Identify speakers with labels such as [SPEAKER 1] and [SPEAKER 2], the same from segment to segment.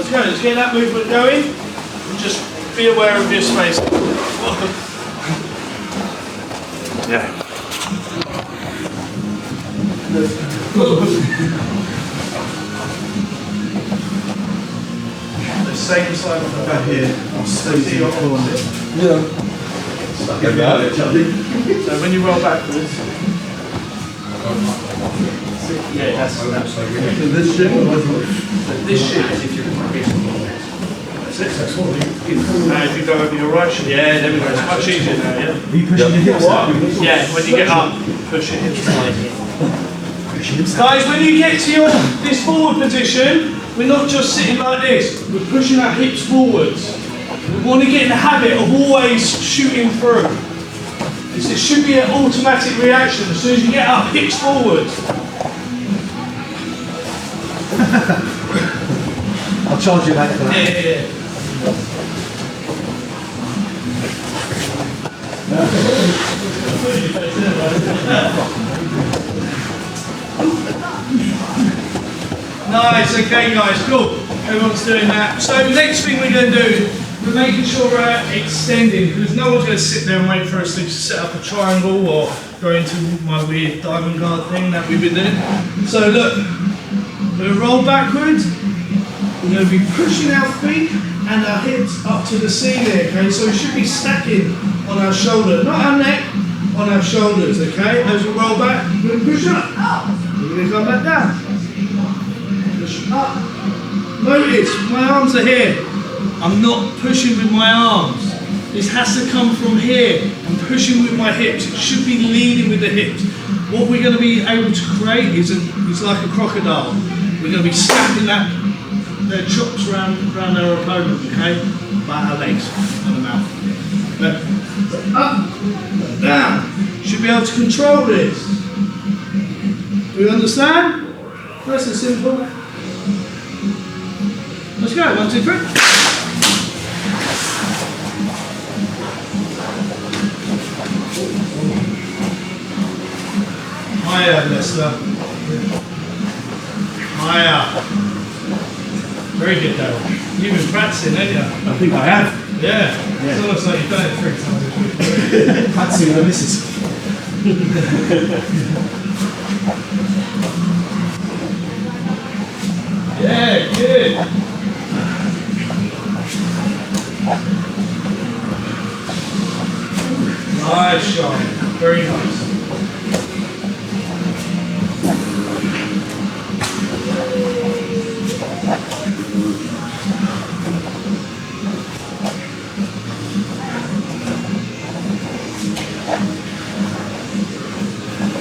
[SPEAKER 1] to go. Let's get that movement going. And just be aware of your space.
[SPEAKER 2] Yeah.
[SPEAKER 1] The same side of the back
[SPEAKER 2] Here, I'll stay your corner.
[SPEAKER 3] Yeah.
[SPEAKER 1] So when you roll backwards, yeah, that's
[SPEAKER 3] This shit.
[SPEAKER 1] this shit. That's it. Now if you go over your right shoulder, yeah, there we go. It's much easier now. Yeah.
[SPEAKER 2] Are you pushing your hips out?
[SPEAKER 1] Yeah, when you get up, push your hips down. Guys, when you get to this forward position, we're not just sitting like this. We're pushing our hips forwards. We want to get in the habit of always shooting through. It should be an automatic reaction. As soon as you get up, hips forwards.
[SPEAKER 2] I'll charge you back for that.
[SPEAKER 1] Yeah. Nice, okay guys, cool. Everyone's doing that. So next thing we're going to do, we're making sure we're extending, because no one's going to sit there and wait for us to set up a triangle or go into my weird diamond guard thing that we've been doing. So look, we're going to roll backwards, we're going to be pushing our feet and our hips up to the ceiling, okay? So we should be stacking on our shoulder, not our neck, on our shoulders, okay? As we roll back, we're going to push up, we're going to come back down. Push up. Notice, my arms are here. I'm not pushing with my arms. This has to come from here. I'm pushing with my hips. It should be leading with the hips. What we're going to be able to create is like a crocodile. We're going to be snapping their chops around our opponent, okay? By our legs and the mouth. Up, down. Should be able to control this. Do you understand? Nice and simple. Let's go, 1, 2, 3. Higher, Lester. Higher. Very good, Daryl. You've been practicing, haven't you?
[SPEAKER 2] I think I have.
[SPEAKER 1] Yeah. It's almost like you've done it 3 times.
[SPEAKER 2] Practicing with the missus.
[SPEAKER 1] Yeah, good. Nice shot. Very nice.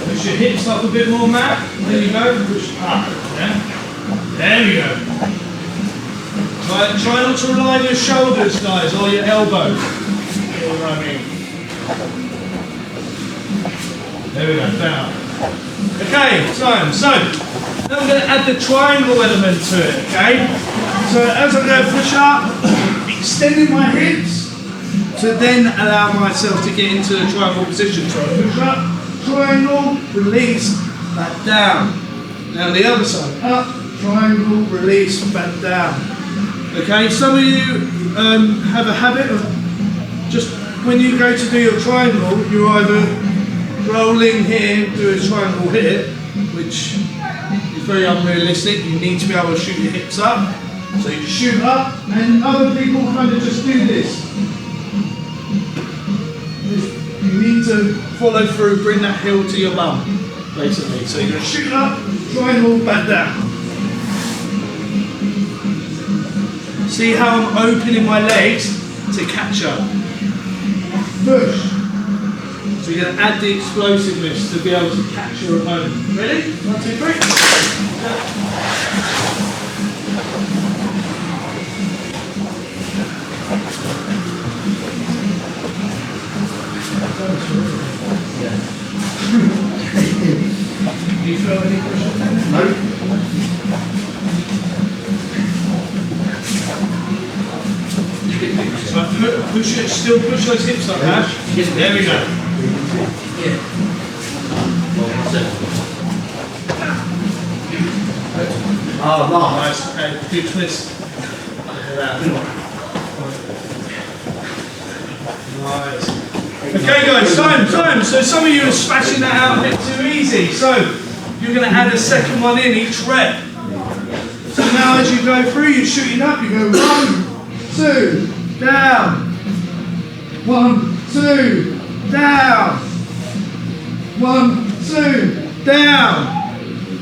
[SPEAKER 1] Push your hips up a bit more, Matt. There you go. Push up. Yeah. There we go. Try not to rely on your shoulders, guys, or your elbows. You know what I mean? There we go, down. Okay, time. So, now I'm going to add the triangle element to it, okay? So as I'm going to push up, extending my hips to then allow myself to get into the triangle position. So I push up, triangle, release, back down. Now the other side, up, triangle, release, back down. Okay, some of you have a habit of just when you go to do your triangle, you're either rolling here, do a triangle here, which is very unrealistic. You need to be able to shoot your hips up. So you shoot up, and other people kind of just do this. You need to follow through, bring that heel to your bum, basically. So you're going to shoot up, triangle, back down. See how I'm opening my legs to catch up. Push. So you're going to add the explosiveness to be able to catch your opponent. Ready? 1, 2, 3. Do you feel any pressure? No. So push it, still push those hips up, Ash. There we go.
[SPEAKER 2] Oh, nice.
[SPEAKER 1] Nice, okay, good twist. that. Nice. Okay guys, time. So some of you are smashing that out a bit too easy. So you're going to add a second one in each rep. So now as you go through, you're shooting up, you go 1, 2, down. 1, 2, down. 1, 2, down.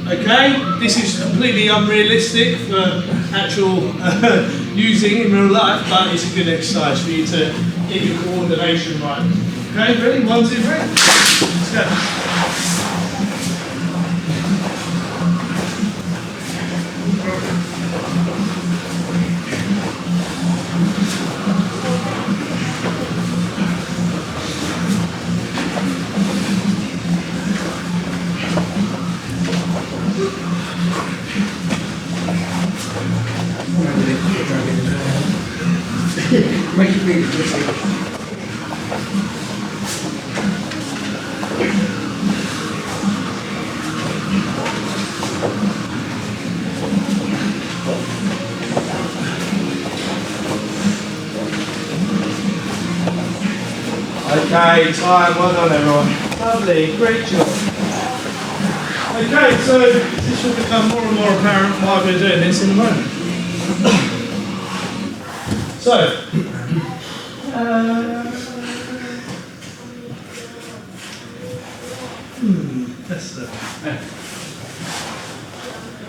[SPEAKER 1] Okay, this is completely unrealistic for actual using in real life, but it's a good exercise for you to get your coordination right. Okay, ready? 1, 2, 3. Let's go.
[SPEAKER 2] Make it big.
[SPEAKER 1] Okay, time, well done everyone. Lovely, great job. Okay, so this will become more and more apparent why we're doing this in a moment. So, that's the.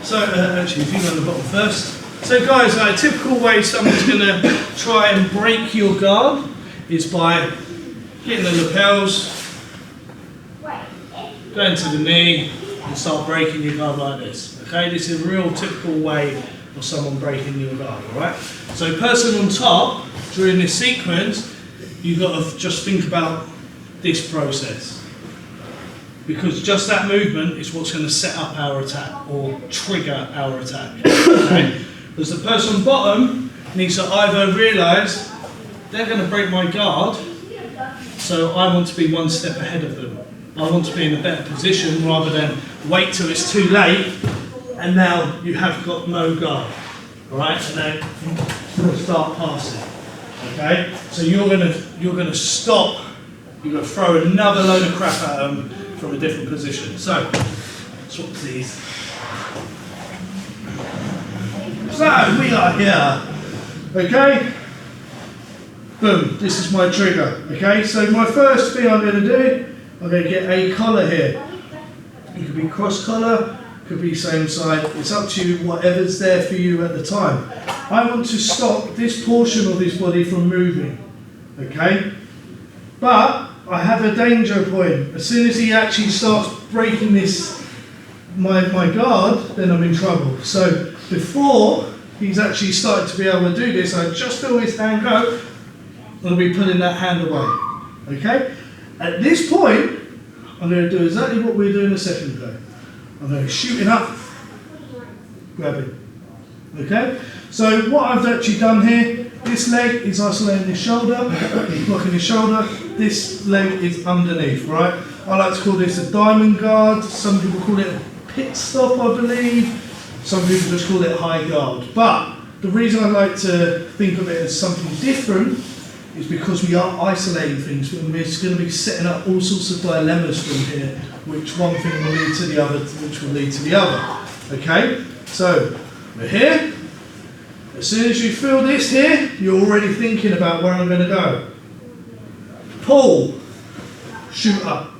[SPEAKER 1] So, actually, if you go on the bottom first. So, guys, a typical way someone's going to try and break your guard is by getting the lapels, going to the knee, and start breaking your guard like this. Okay, this is a real typical way of someone breaking your guard. All right. So, person on top during this sequence, you've got to just think about this process, because just that movement is what's going to set up our attack or trigger our attack. Okay? Because the person on bottom needs to either realise they're going to break my guard, so I want to be one step ahead of them. I want to be in a better position rather than wait till it's too late and now you have got no guard. Alright, and then start passing. Okay? So you're gonna stop, you're gonna throw another load of crap at them from a different position. So, swap these. So we are here. Okay? Boom, this is my trigger. Okay, so my first thing I'm going to do, I'm going to get a collar here. It could be cross collar, could be same side, it's up to you, whatever's there for you at the time. I want to stop this portion of his body from moving. Okay? But I have a danger point. As soon as he actually starts breaking this, my guard, then I'm in trouble. So before he's actually started to be able to do this, I just feel his hand go, I'll be pulling that hand away. Okay? At this point, I'm going to do exactly what we were doing a second ago. I'm going to shoot it up, grab it. Okay? So what I've actually done here, this leg is isolating his shoulder, blocking his shoulder. This leg is underneath, right? I like to call this a diamond guard. Some people call it a pit stop, I believe. Some people just call it high guard. But the reason I like to think of it as something different is because we are isolating things. We're going to be setting up all sorts of dilemmas from here, which one thing will lead to the other, which will lead to the other. Okay? So, we're here. As soon as you feel this here, you're already thinking about where I'm going to go. Pull. Shoot up.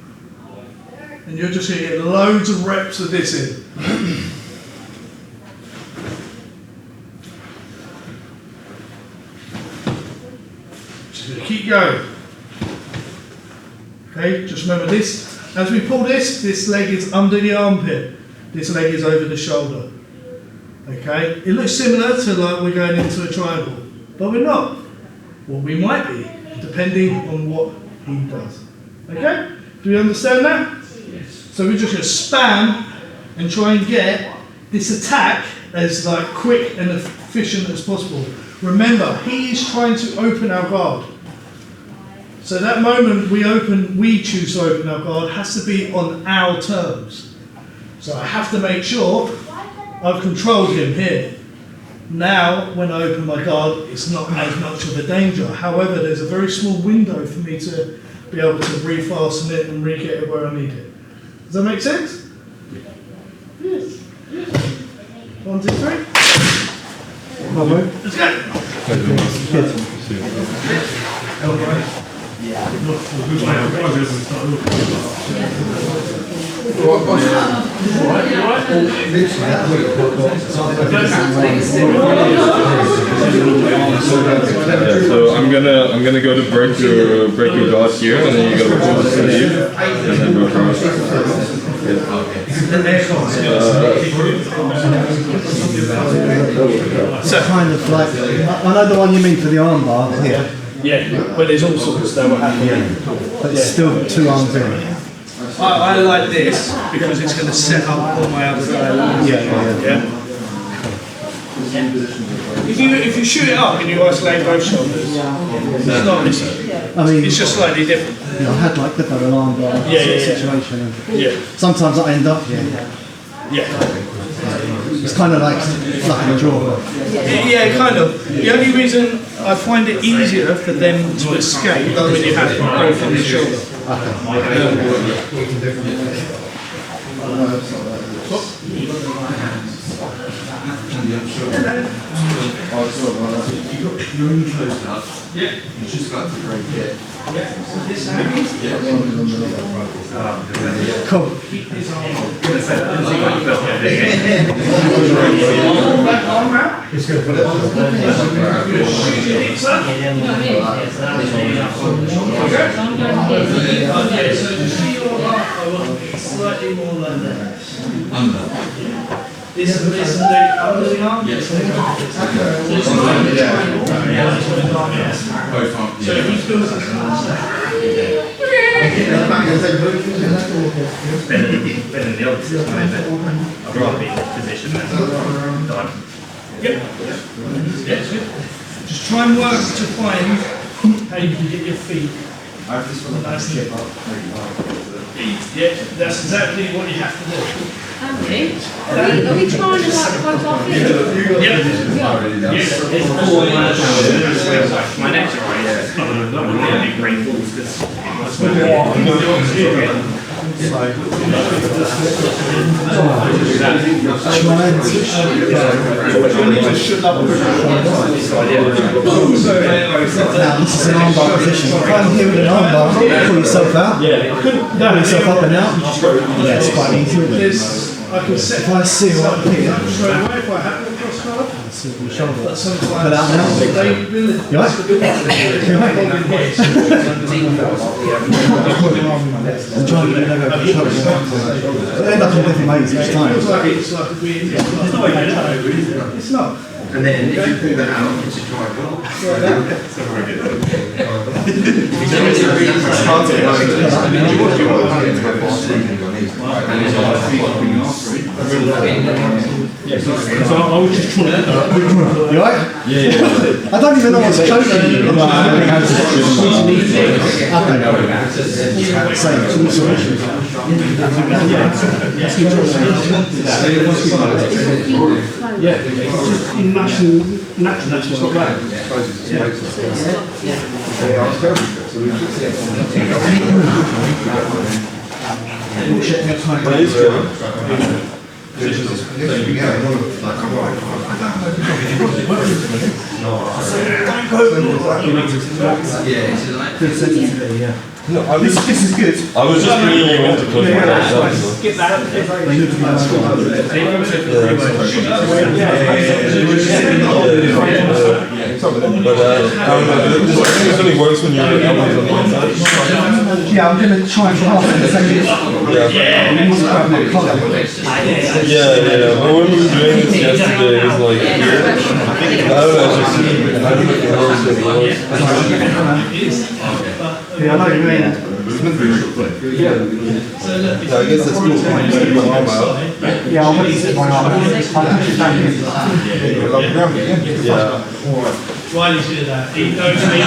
[SPEAKER 1] And you're just going to get loads of reps of this in. Just going to keep going. Okay, just remember this. As we pull this, this leg is under the armpit. This leg is over the shoulder. Okay, it looks similar to like we're going into a triangle, but we're not. Well, we might be, depending on what he does. Okay, do we understand that? Yes. So we're just going to spam and try and get this attack as like quick and efficient as possible. Remember, he is trying to open our guard. So that moment we choose to open our guard has to be on our terms. So I have to make sure I've controlled him here. Now, when I open my guard, it's not as much of a danger. However, there's a very small window for me to be able to refasten it and re-get it where I need it. Does that make sense? Yes. 1, 2, 3. Let's go.
[SPEAKER 3] So I'm gonna go to break your guard here, and then you gotta pull the sleeve, and then go across.
[SPEAKER 2] So kind of like, I know the one you mean for the arm bar here,
[SPEAKER 1] Yeah, but there's all sorts that will happen.
[SPEAKER 2] but it's still 2 arms in.
[SPEAKER 1] I like this because it's going to set up all my other dialogues. Yeah. If you shoot it up and you isolate both shoulders, it's not an issue.
[SPEAKER 2] I mean,
[SPEAKER 1] It's just slightly different.
[SPEAKER 2] you know, I had like the double arm bar sort of situation, and sometimes I end up here.
[SPEAKER 1] Yeah.
[SPEAKER 2] It's kind of like luck in the draw.
[SPEAKER 1] Yeah, kind of. The only reason I find it easier for them to escape when you have both on the shoulder.
[SPEAKER 4] You're in close enough. Yeah. You just got to break it.
[SPEAKER 2] Cool.
[SPEAKER 1] Slightly more like that.
[SPEAKER 4] Under.
[SPEAKER 1] This and the under the arm?
[SPEAKER 4] Yes.
[SPEAKER 1] So it's not like a triangle.
[SPEAKER 4] Both arms.
[SPEAKER 1] So he feels this
[SPEAKER 5] better than the other system, but I'd rather be in this position than done.
[SPEAKER 1] Yep. Yeah, it's good. Just try and work to find how you can get your feet. Nice and yeah, that's exactly what you have to do.
[SPEAKER 6] Andy, are we trying to like close our feet?
[SPEAKER 1] Yeah.
[SPEAKER 5] My next right, other than that, big brain balls because
[SPEAKER 2] Now this is an arm bar position. If I'm here with an arm bar, pull yourself out. Pull yourself up and out. Yeah, it's quite easy.
[SPEAKER 1] I can set
[SPEAKER 2] If I see right here,
[SPEAKER 1] straight away if I have to cross color.
[SPEAKER 2] see my shoulder.
[SPEAKER 1] But sometimes
[SPEAKER 2] Pull out now.
[SPEAKER 1] they
[SPEAKER 2] You right? I'm trying to get it over the shoulder. They end up in different ways each time.
[SPEAKER 1] feels like it's like a weird. It's not.
[SPEAKER 4] And then if you pull that out, it's a triangle.
[SPEAKER 2] You alright? Yeah. I don't even know what's choking you.
[SPEAKER 7] Naturally, it's not bad.
[SPEAKER 3] No, this is good. I was just bringing you in to close my eyes up.
[SPEAKER 1] Get that.
[SPEAKER 3] But I don't know, this only works when your elbows on the inside.
[SPEAKER 2] Yeah, I'm going to try and pass in a second.
[SPEAKER 3] Yeah, but when we were doing this yesterday, it was like, I don't know, it's just, I don't know how it was.
[SPEAKER 2] Yeah, I know what you mean.
[SPEAKER 3] I guess that's cool. Stick my arm out.
[SPEAKER 2] Yeah, I'll wait to sit my arm. I'll push it back in.
[SPEAKER 3] Yeah.
[SPEAKER 1] Why did you do that? He knows me.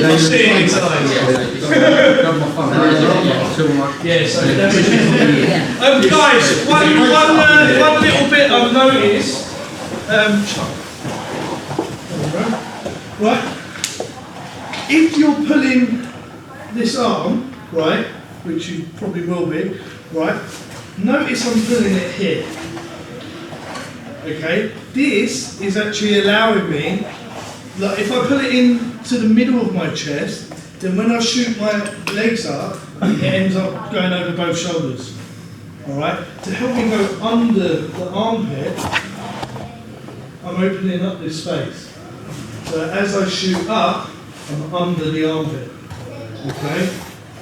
[SPEAKER 1] I'm seeing inside. Yes. Guys, one little bit I've noticed. Right. If you're pulling this arm, right, which you probably will be, right, notice I'm pulling it here. Okay, this is actually allowing me, like if I pull it into the middle of my chest, then when I shoot my legs up, it ends up going over both shoulders. Alright, to help me go under the armpit, I'm opening up this space. So as I shoot up, I'm under the armpit. Okay?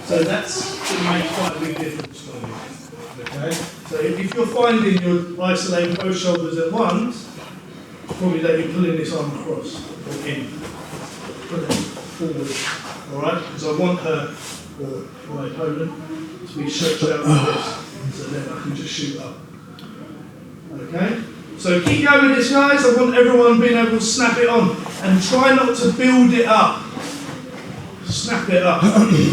[SPEAKER 1] So that's going to make quite a big difference for you. Okay? So if you're finding you're isolating both shoulders at once, probably that you're pulling this arm across or in. Put it forward. Alright? Because I want her, or my opponent, to be stretched out like this. So then I can just shoot up. Okay? So keep going with this, guys. I want everyone being able to snap it on. And try not to build it up. Snap it up.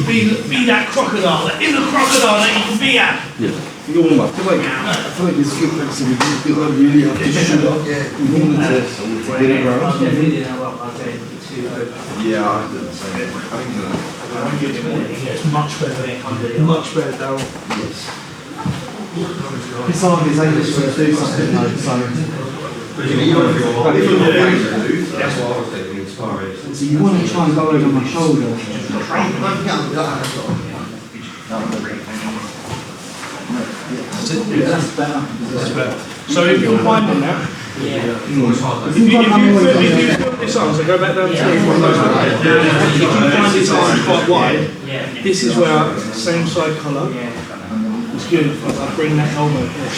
[SPEAKER 1] Be that crocodile, that inner crocodile that you can be at.
[SPEAKER 3] Yeah. You know, I feel like it's good practice. We really have to shoot up. We want to get it around. Yeah, I did the same.
[SPEAKER 1] It's much better. Much better, Daryl.
[SPEAKER 3] Yes.
[SPEAKER 2] His arm is able to do something though, so.
[SPEAKER 4] That's what I was thinking, inspiration.
[SPEAKER 2] So you want to try and go over my shoulder. That's better.
[SPEAKER 1] So if you're finding that, if you feel this arm, so go back down to if you find this arm quite wide, this is where same side collar. It's good. I bring that elbow here.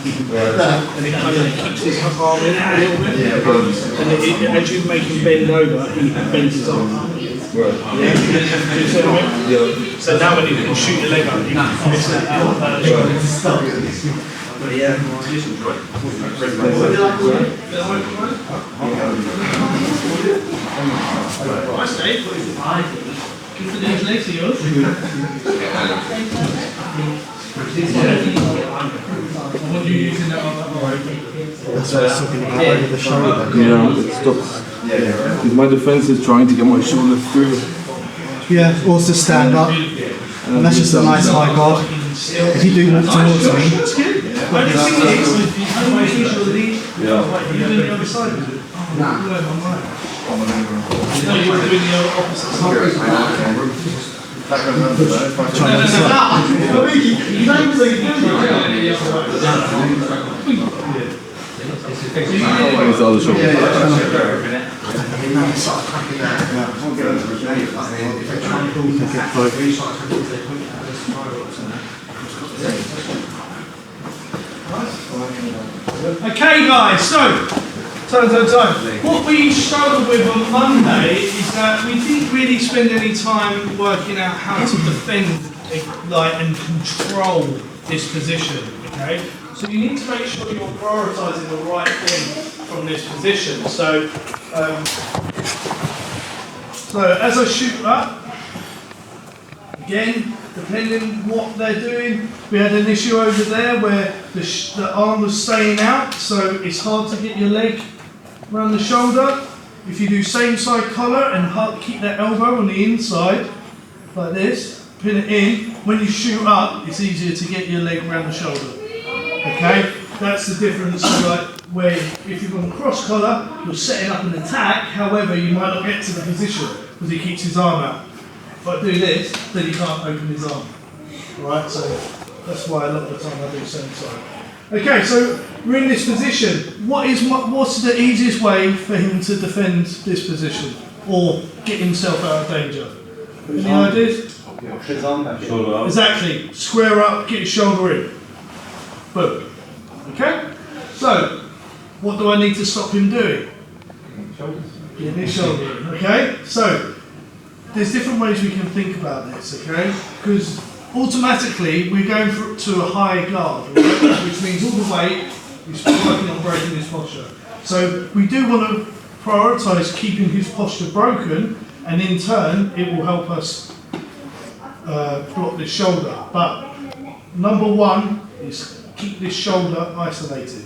[SPEAKER 1] And it kind of keeps his arm in a little bit. And as you make him bend over, he bends his arm. Yeah? Do you see what I mean? So now when you can shoot your leg up, you can miss that out. Nice, Dave. Good for these legs of yours. I want you using that on that right.
[SPEAKER 2] That's what I was talking about over the shoulder.
[SPEAKER 3] Yeah, it stops. My defense is trying to get my shoulder through.
[SPEAKER 2] Yeah, also stand up. And that's just a nice high guard. If you do walk towards me,
[SPEAKER 1] That's good. Only thing is, I'm visually, you're doing the other side of it. Oh, no, I'm right. No, you're doing the opposite side.
[SPEAKER 3] It's the other shoulder.
[SPEAKER 1] Okay, guys, so time. What we struggled with on Monday is that we didn't really spend any time working out how to defend and control this position. Okay, so you need to make sure you're prioritising the right thing from this position. So as I shoot up, again, depending what they're doing, we had an issue over there where the arm was staying out, so it's hard to get your leg around the shoulder. If you do same side collar and keep that elbow on the inside, like this, pin it in, when you shoot up, it's easier to get your leg around the shoulder. Okay? That's the difference, like where if you've got a cross collar, you're setting up an attack, however, you might not get to the position because he keeps his arm out. If I do this, then he can't open his arm. Alright, so that's why a lot of the time I do same side. Okay, so we're in this position. What's the easiest way for him to defend this position or get himself out of danger? Any ideas?
[SPEAKER 3] Shoulder up.
[SPEAKER 1] Exactly. Square up, get your shoulder in. Boom. Okay? So, what do I need to stop him doing? Getting his shoulder in. Okay? So, there's different ways we can think about this, okay? Because automatically we're going to a high guard, right? Which means all the weight is working on breaking his posture. So we do want to prioritise keeping his posture broken, and in turn it will help us block this shoulder. But number one is keep this shoulder isolated.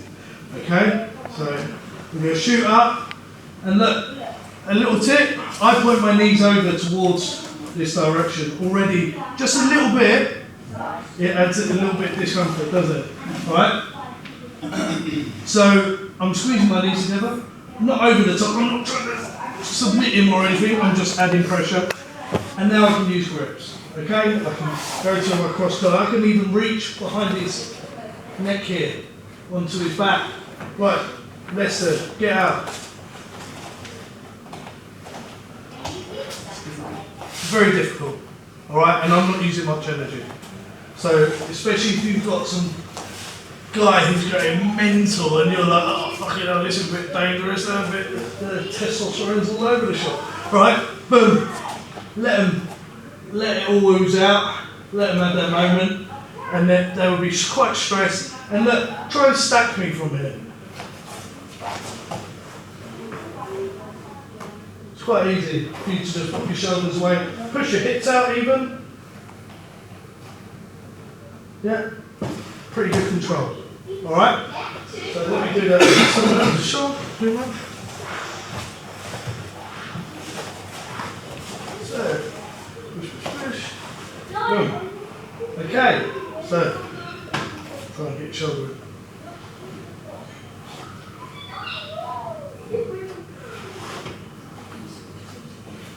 [SPEAKER 1] Okay? So We're going to shoot up, and look, a little tip, I point my knees over towards this direction already, just a little bit, it adds a little bit of discomfort, does it? Alright? So, I'm squeezing my knees together, not over the top, I'm not trying to submit him or anything, I'm just adding pressure. And now I can use grips, okay? I can go to my cross collar, I can even reach behind his neck here, onto his back. Right, Lester, get out. It's very difficult, alright? And I'm not using much energy. So, especially if you've got some guy who's going mental and you're like, oh fucking hell, this is a bit dangerous, a bit testosterone's all over the shop. Right, boom. Let it all ooze out, let them have that moment, and then they will be quite stressed. And look, try and stack me from here. It's quite easy for you to just put your shoulders away, push your hips out even. Yeah, pretty good control. Alright, so let me do that. Over the shoulder, so, push. Boom. Okay, so, try and get your shoulder in.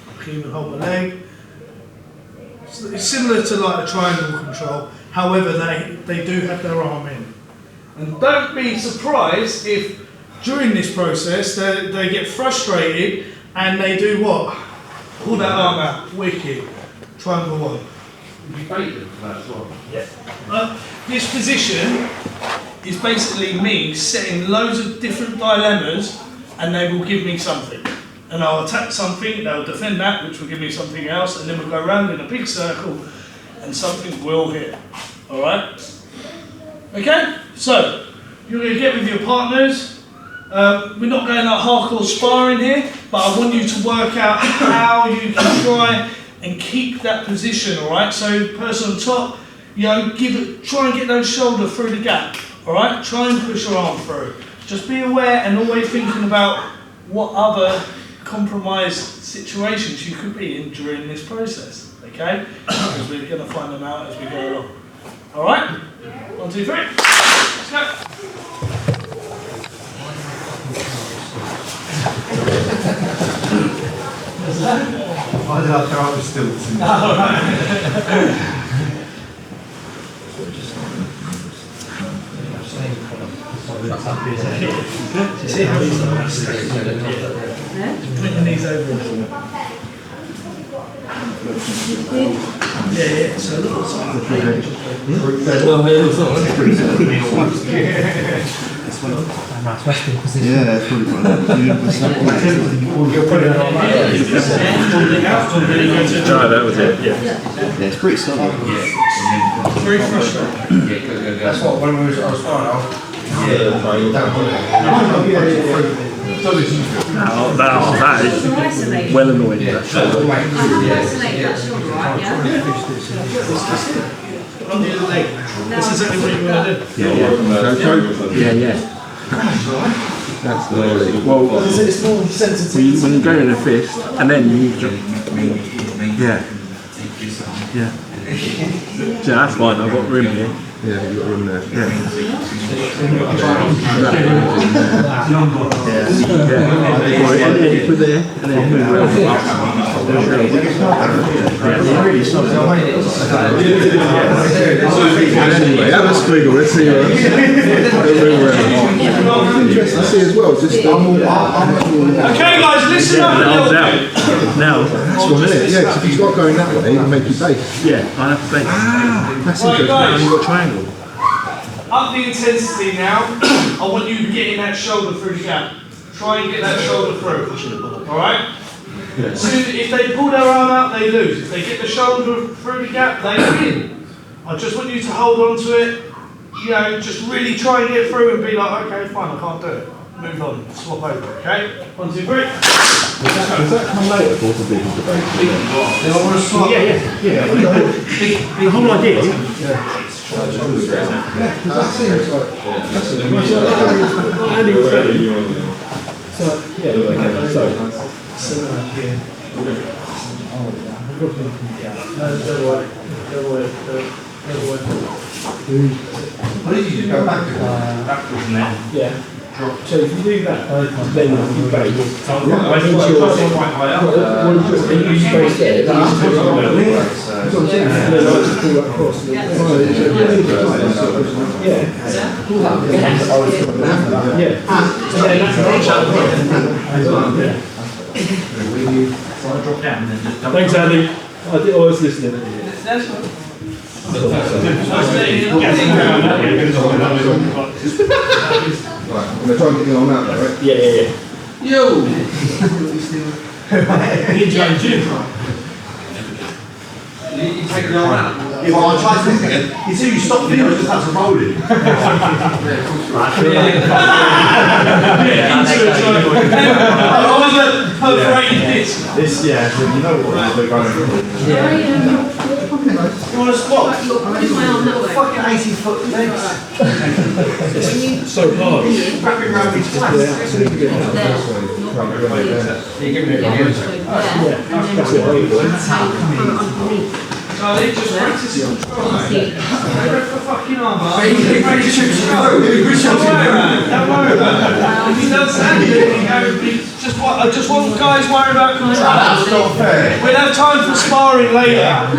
[SPEAKER 1] I can even hold my leg. It's similar to like a triangle control, however they do have their arm in. And don't be surprised if during this process they get frustrated and they do what? Pull that arm out, wicked, triangle one.
[SPEAKER 4] You bait them for that as well?
[SPEAKER 1] Yeah. This position is basically me setting loads of different dilemmas and they will give me something. And I'll attack something, they'll defend that, which will give me something else, and then we'll go around in a big circle and something will hit. Alright? Okay? So, you're going to get with your partners. We're not going like hardcore sparring here, but I want you to work out how you can try and keep that position, alright? So, person on top, you know, try and get those shoulders through the gap, alright? Try and push your arm through. Just be aware and always thinking about what other compromised situations you could be in during this process, okay? Because we're going to find them out as we go along. Alright? 1, 2, 3. Let's go.
[SPEAKER 4] I love how I'm still sitting.
[SPEAKER 1] See how he's put your knees over him. Yeah, so a little side.
[SPEAKER 2] Nice resting position.
[SPEAKER 4] Yeah, that's pretty fun.
[SPEAKER 5] That was it, yeah.
[SPEAKER 4] Yeah, it's pretty solid.
[SPEAKER 1] Very frustrating.
[SPEAKER 4] That's what when I was fine.
[SPEAKER 5] That is well annoying.
[SPEAKER 1] Under the leg. This is exactly what you want to do.
[SPEAKER 5] Yeah. That's lovely. Well,
[SPEAKER 2] It's more sensitive.
[SPEAKER 5] when you go in a fist, and then you move them. Yeah. Yeah, that's fine, I've got room here.
[SPEAKER 3] Yeah, you've got room there.
[SPEAKER 5] Yeah. Well, and then you put there, and then move around.
[SPEAKER 3] Anyway, have a squiggle, let's see what interesting to see as well, just
[SPEAKER 1] Okay guys, listen up a little bit.
[SPEAKER 5] Now,
[SPEAKER 3] that's one, isn't it? Yeah, because if you start going that way, it'll make you base.
[SPEAKER 5] yeah, I have to think.
[SPEAKER 3] That's
[SPEAKER 1] Right,
[SPEAKER 3] interesting.
[SPEAKER 1] guys.
[SPEAKER 5] You've got triangle.
[SPEAKER 1] Up the intensity now. I want you getting that shoulder through the gap. Try and get that shoulder through. Alright? Soon, if they pull their arm out, they lose. If they get the shoulder through the gap, they win. I just want you to hold on to it. You know, just really try and get through and be like, okay, fine, I can't do it. Move on, swap over, okay? 1, 2, 3.
[SPEAKER 3] Does that come later for the big debate?
[SPEAKER 5] The whole idea.
[SPEAKER 3] That seems like...
[SPEAKER 2] So, yeah, okay, so.
[SPEAKER 4] I think you just go back to
[SPEAKER 5] Backwards and then.
[SPEAKER 2] Yeah. So if you do that, then you base.
[SPEAKER 5] So I've got quite high up.
[SPEAKER 2] Then you base there. Then you pull it and then I just pull that across. Yeah. Yeah. So then that's
[SPEAKER 5] So I drop down and then just dump.
[SPEAKER 2] Thanks, Andy. I was listening.
[SPEAKER 6] That's what.
[SPEAKER 4] Right, I'm going to try and get you on that, though, right?
[SPEAKER 2] Yeah.
[SPEAKER 4] Yo! You take it on out?
[SPEAKER 8] Yeah, well, I tried this again. You see, you stopped me, I just had to roll it.
[SPEAKER 1] Perforated disc.
[SPEAKER 8] This, yeah, so you know what we're going through. You want to squat? Fucking 80-foot legs.
[SPEAKER 2] So hard.
[SPEAKER 8] Wrapping around me twice.
[SPEAKER 2] That's what I do.
[SPEAKER 1] So they just practice control, mate. They rep the fucking armour.
[SPEAKER 4] But he practice control.
[SPEAKER 1] Don't worry about it. If he does that, I just want guys worried about control.
[SPEAKER 8] That's not fair.
[SPEAKER 1] We'll have time for sparring later.
[SPEAKER 2] I've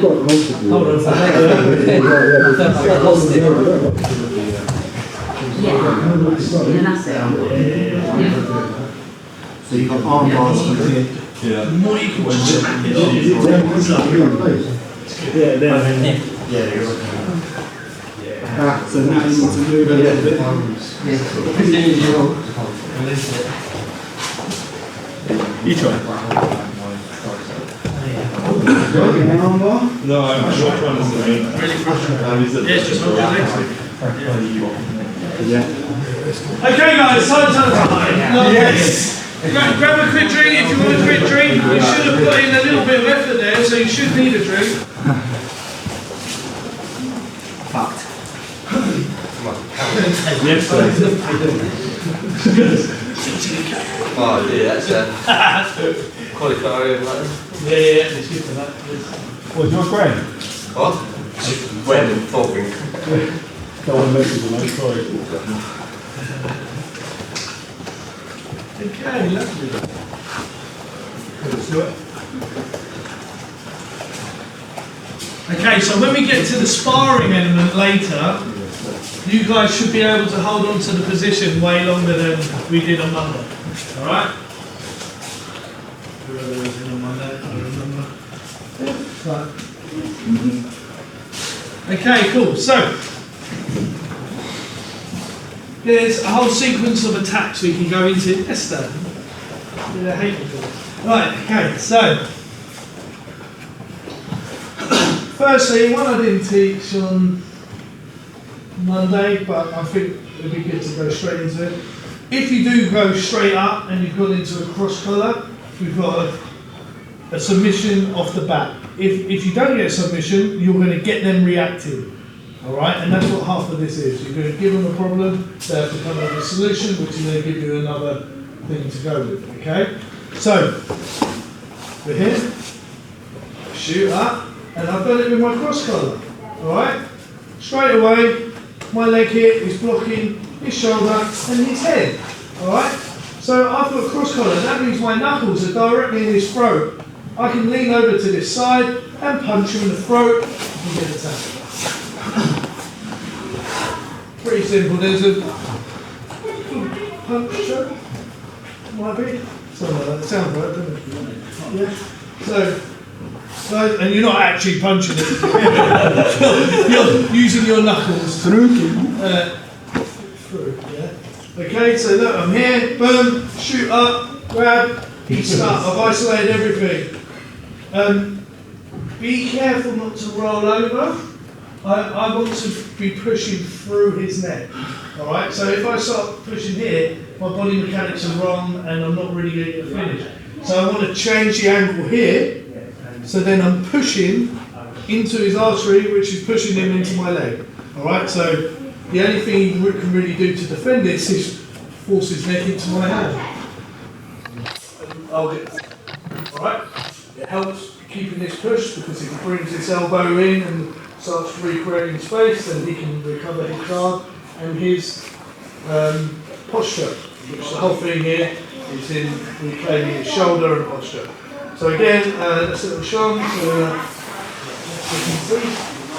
[SPEAKER 2] got multiple. Hold on.
[SPEAKER 6] Yeah, that's it.
[SPEAKER 2] So you've got arm bars from here.
[SPEAKER 3] Yeah.
[SPEAKER 1] The more you can just
[SPEAKER 2] Yeah, there. So now you need to move a little bit. You try. Arm bar?
[SPEAKER 3] No, I'm not trying to say.
[SPEAKER 1] Yeah, it's just hold your legs.
[SPEAKER 2] Yeah.
[SPEAKER 1] Okay guys, time. Yes! Grab a quick drink if you want a quick drink. You should have put in a little bit of effort there, so you should need a drink.
[SPEAKER 4] Oh, yeah, that's qualifier.
[SPEAKER 1] Yeah, it's good for that.
[SPEAKER 2] What, do you want Graham?
[SPEAKER 4] What? When and talking.
[SPEAKER 2] Don't want to mess with you, mate. Sorry.
[SPEAKER 1] Okay, lovely. Let's do it. Okay, so when we get to the sparring element later, you guys should be able to hold on to the position way longer than we did on Monday. Alright? Whoever was in on Monday, I remember. Right. Okay, cool. So, there's a whole sequence of attacks we can go into. Yes, sir. Yeah, I hate it. Right, okay, so firstly, one I didn't teach on Monday, but I think it'd be good to go straight into it. If you do go straight up and you've gone into a cross collar, we've got a submission off the bat. If you don't get a submission, you're going to get them reacting. Alright, and that's what half of this is. You're going to give them a problem, they have to come up with a solution, which is going to give you another thing to go with. Okay? So, we're here, shoot up, and I've done it with my cross collar. Alright? Straight away, my leg here is blocking his shoulder and his head. Alright? So I've got a cross collar, that means my knuckles are directly in his throat. I can lean over to this side and punch him in the throat and get a tap. Pretty simple, there's a punch choke, might be. Something like that, it sounds right, doesn't it? Yeah. So, and you're not actually punching it. You're using your knuckles. Through, yeah. Okay, so look, I'm here, boom, shoot up, grab, start. I've isolated everything. Be careful not to roll over. I want to be pushing through his neck. Alright, so if I start pushing here, my body mechanics are wrong and I'm not really going to get a finish. So I want to change the angle here, so then I'm pushing into his artery, which is pushing him into my leg. Alright, so The only thing he can really do to defend this is force his neck into my hand. Hold it. Alright? It helps keeping this push because if he brings his elbow in and starts recreating space, then he can recover his arm and his posture, which the whole thing here is in reclaiming his shoulder and posture. So again, that's a little Sean.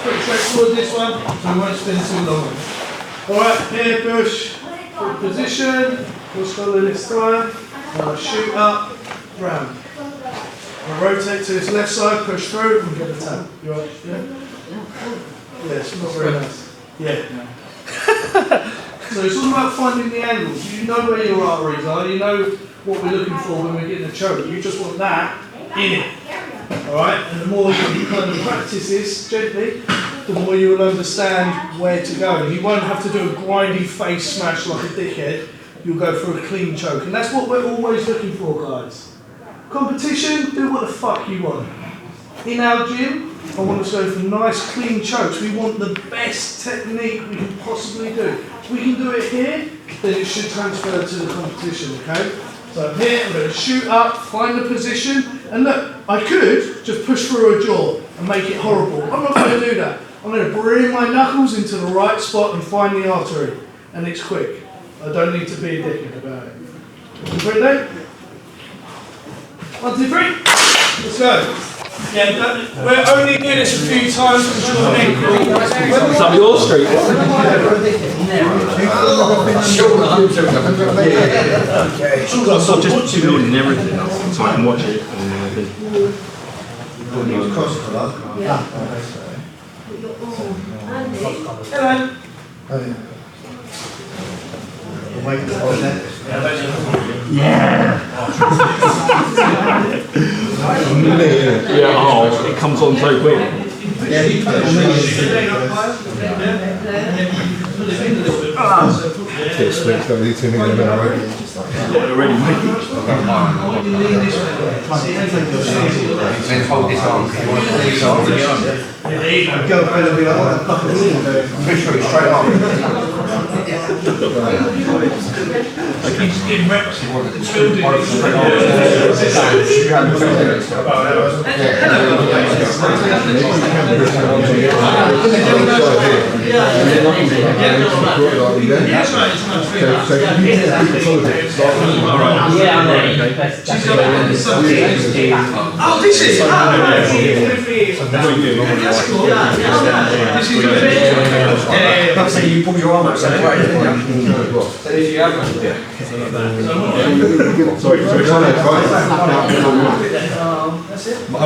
[SPEAKER 1] Pretty straightforward this one, so we won't spend too long. Alright, here push, good position, push collar this time, shoot up, round. I'll rotate to his left side, push through, and get a tap. You alright? Yeah? Yes, not very nice. Yeah. So it's all about finding the angles. You know where your arteries are, you know what we're looking for when we're getting a choke. You just want that in it. Alright? And the more you kind of practice this gently, the more you will understand where to go. You won't have to do a grinding face smash like a dickhead. You'll go for a clean choke. And that's what we're always looking for, guys. Competition, do what the fuck you want. In our gym, I want us to go for nice clean chokes. We want the best technique we can possibly do. If we can do it here, then it should transfer to the competition, okay? So here, I'm going to shoot up, find the position, and look, I could just push through a jaw and make it horrible. I'm not going to do that. I'm going to bring my knuckles into the right spot and find the artery. And it's quick. I don't need to be a dickhead about it. You ready? 1, 2, 3. Let's go. Yeah, we're only doing this a few times because your neck.
[SPEAKER 5] It's up your street. So just building everything up so I can watch it.
[SPEAKER 1] Hello.
[SPEAKER 5] Yeah, oh, it comes on so quick. Already made it.
[SPEAKER 4] Hold this arm. You want to pull this arm?
[SPEAKER 2] Go for it, be like, what the fuck is this?
[SPEAKER 4] Push through straight on.
[SPEAKER 1] He's in reps. Oh, this is
[SPEAKER 4] you pull your arm out so if you have
[SPEAKER 3] Sorry, am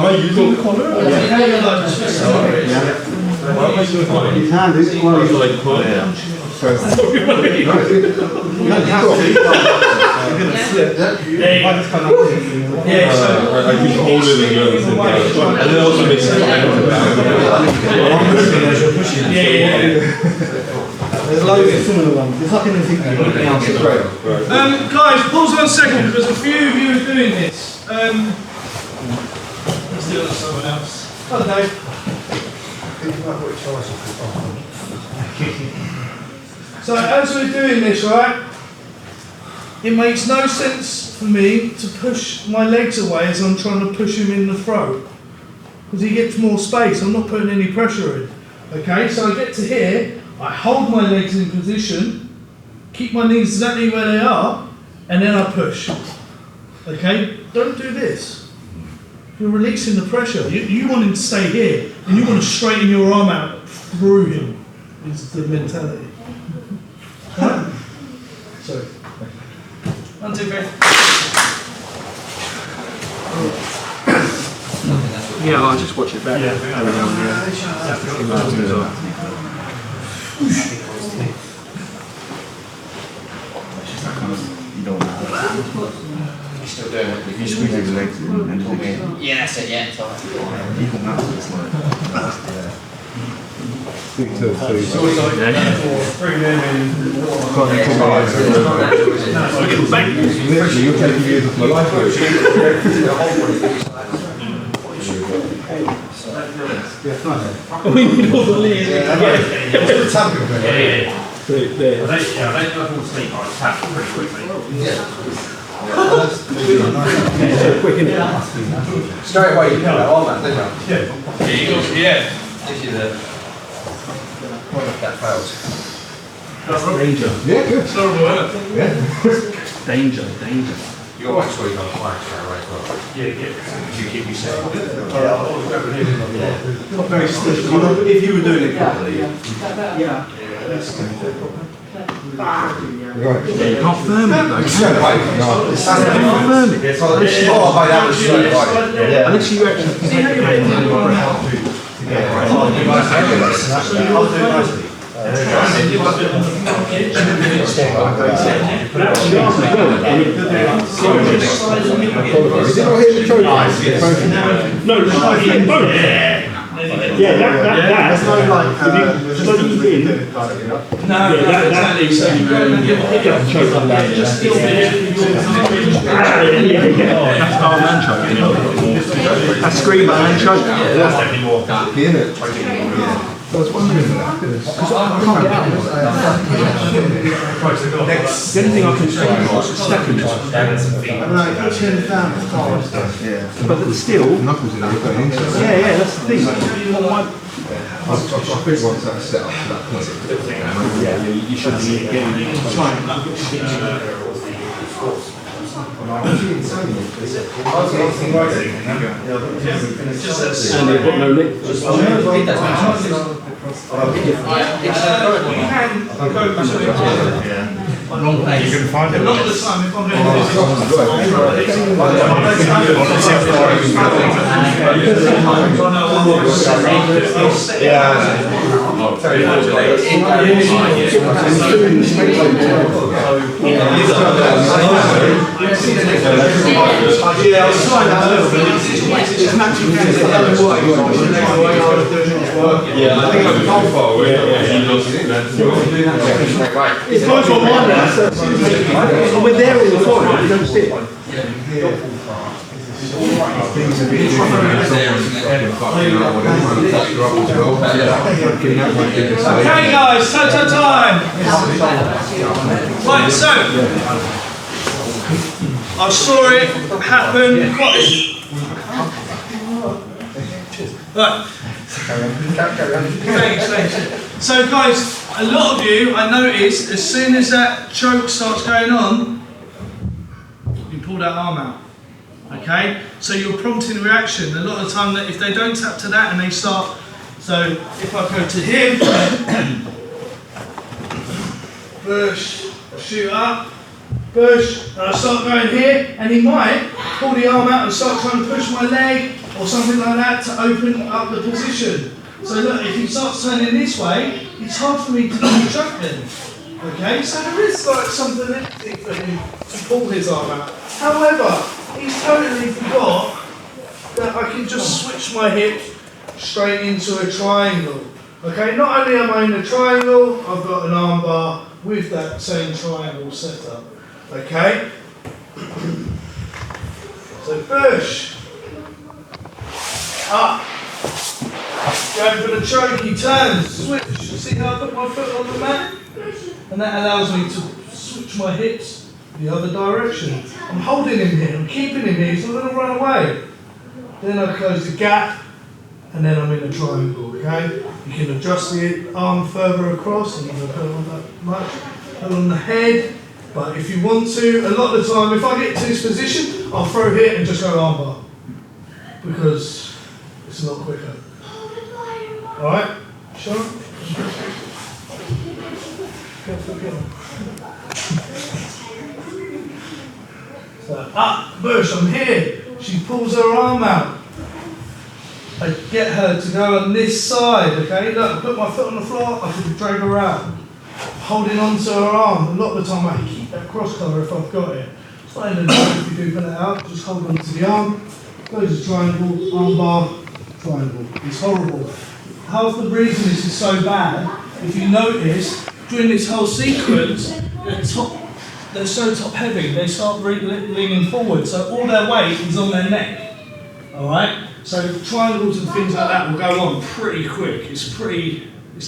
[SPEAKER 3] I using the collar?
[SPEAKER 2] You can do it. Well, you like pull it out. You don't have to. You're going to slip. I just kind of
[SPEAKER 1] yeah, so
[SPEAKER 3] I can hold it and then also makes it
[SPEAKER 2] There's loads of similar ones. There's like anything you can
[SPEAKER 1] guys, pause 1 second because a few of you are doing this. Let's do it with someone else. Hello, Dave. So as we're doing this, right, it makes no sense for me to push my legs away as I'm trying to push him in the throat because he gets more space. I'm not putting any pressure in. Okay, so I get to here, I hold my legs in position, keep my knees exactly where they are, and then I push. Okay, don't do this. You're releasing the pressure. You want him to stay here, and you want to straighten your arm out through him. Is the mentality. Right? Sorry. 1, 2, 3.
[SPEAKER 5] Yeah, I'll just watch it back.
[SPEAKER 4] still doing it.
[SPEAKER 5] You squeeze his legs in and pull in.
[SPEAKER 6] Yeah, that's it, yeah, it's alright.
[SPEAKER 5] Equal muscle, it's like.
[SPEAKER 3] Big toe, so you literally, you're taking years of my life.
[SPEAKER 1] We need all the leads.
[SPEAKER 2] Yeah. There.
[SPEAKER 5] I don't fall asleep, I tap pretty quickly.
[SPEAKER 2] Quick, innit?
[SPEAKER 4] Straight away you got that arm out, didn't you?
[SPEAKER 1] Yeah.
[SPEAKER 4] Gives you the... That fails.
[SPEAKER 2] Danger.
[SPEAKER 8] Yeah, good.
[SPEAKER 1] It's horrible, isn't it?
[SPEAKER 2] Danger.
[SPEAKER 4] You got to make sure you don't fire straight away as well.
[SPEAKER 5] Yeah. You keep yourself.
[SPEAKER 8] Not very stiff. If you were doing it properly.
[SPEAKER 2] You can't firm it though.
[SPEAKER 4] Straight away. No.
[SPEAKER 2] You can't firm it.
[SPEAKER 4] Oh, mate, that was straight away. Yeah.
[SPEAKER 2] Unless you actually take your hand and your breath.
[SPEAKER 7] No, it's like you can both. Yeah, that's no like, studying in.
[SPEAKER 1] No, exactly. So you go and just still
[SPEAKER 2] That's our man choke. That's screamer man choke.
[SPEAKER 5] That's definitely more.
[SPEAKER 2] I was wondering because I can't get out of it. The only thing I can do is stepping choke. But still,
[SPEAKER 8] Knuckles in there.
[SPEAKER 2] yeah, that's the thing.
[SPEAKER 8] I think once that's set up to that point.
[SPEAKER 2] Yeah, you should be getting and they've got no lip.
[SPEAKER 5] You can find it.
[SPEAKER 1] A lot of the time, if I'm doing
[SPEAKER 3] Yeah, I think I'm too far away.
[SPEAKER 7] It's both on one now. We're there all the time, you don't see it.
[SPEAKER 1] Okay guys, time. Right, so I saw it happen. Right. Thanks. So guys, a lot of you, I noticed, as soon as that choke starts going on, you pull that arm out. Okay? So you're prompting reaction. A lot of the time, that if they don't tap to that and they start, so if I go to him, push, shoot up, push, and I start going here, and he might pull the arm out and start trying to push my leg or something like that to open up the position. So look, if he starts turning this way, it's hard for me to do the choke then. Okay, so there is like something empty for him to pull his arm out. However, he's totally forgot that I can just switch my hip straight into a triangle. Okay, not only am I in a triangle, I've got an arm bar with that same triangle setup. Okay? So push. Up. Going for the choke, he turns, switch. See how I put my foot on the mat? And that allows me to switch my hips the other direction. I'm holding him here, I'm keeping him here, he's not going to run away. Then I close the gap, and then I'm in a triangle, okay? You can adjust the arm further across, and I'm going to put it on that much, and on the head. But if you want to, a lot of the time, if I get to this position, I'll throw here and just go armbar. Because it's a lot quicker. Alright? Sure? So up, push, I'm here. She pulls her arm out. I get her to go on this side, okay? Look, I put my foot on the floor, I can drag her out. Holding on to her arm. A lot of the time I keep that cross collar if I've got it. It's not in the joke if you do put it out, just hold on to the arm. Goes a triangle, arm bar, triangle. It's horrible. Half the reason this is so bad, if you notice, during this whole sequence, they're so top heavy, they start leaning forward, so all their weight is on their neck. Alright? So triangles and things like that will go on pretty quick. It's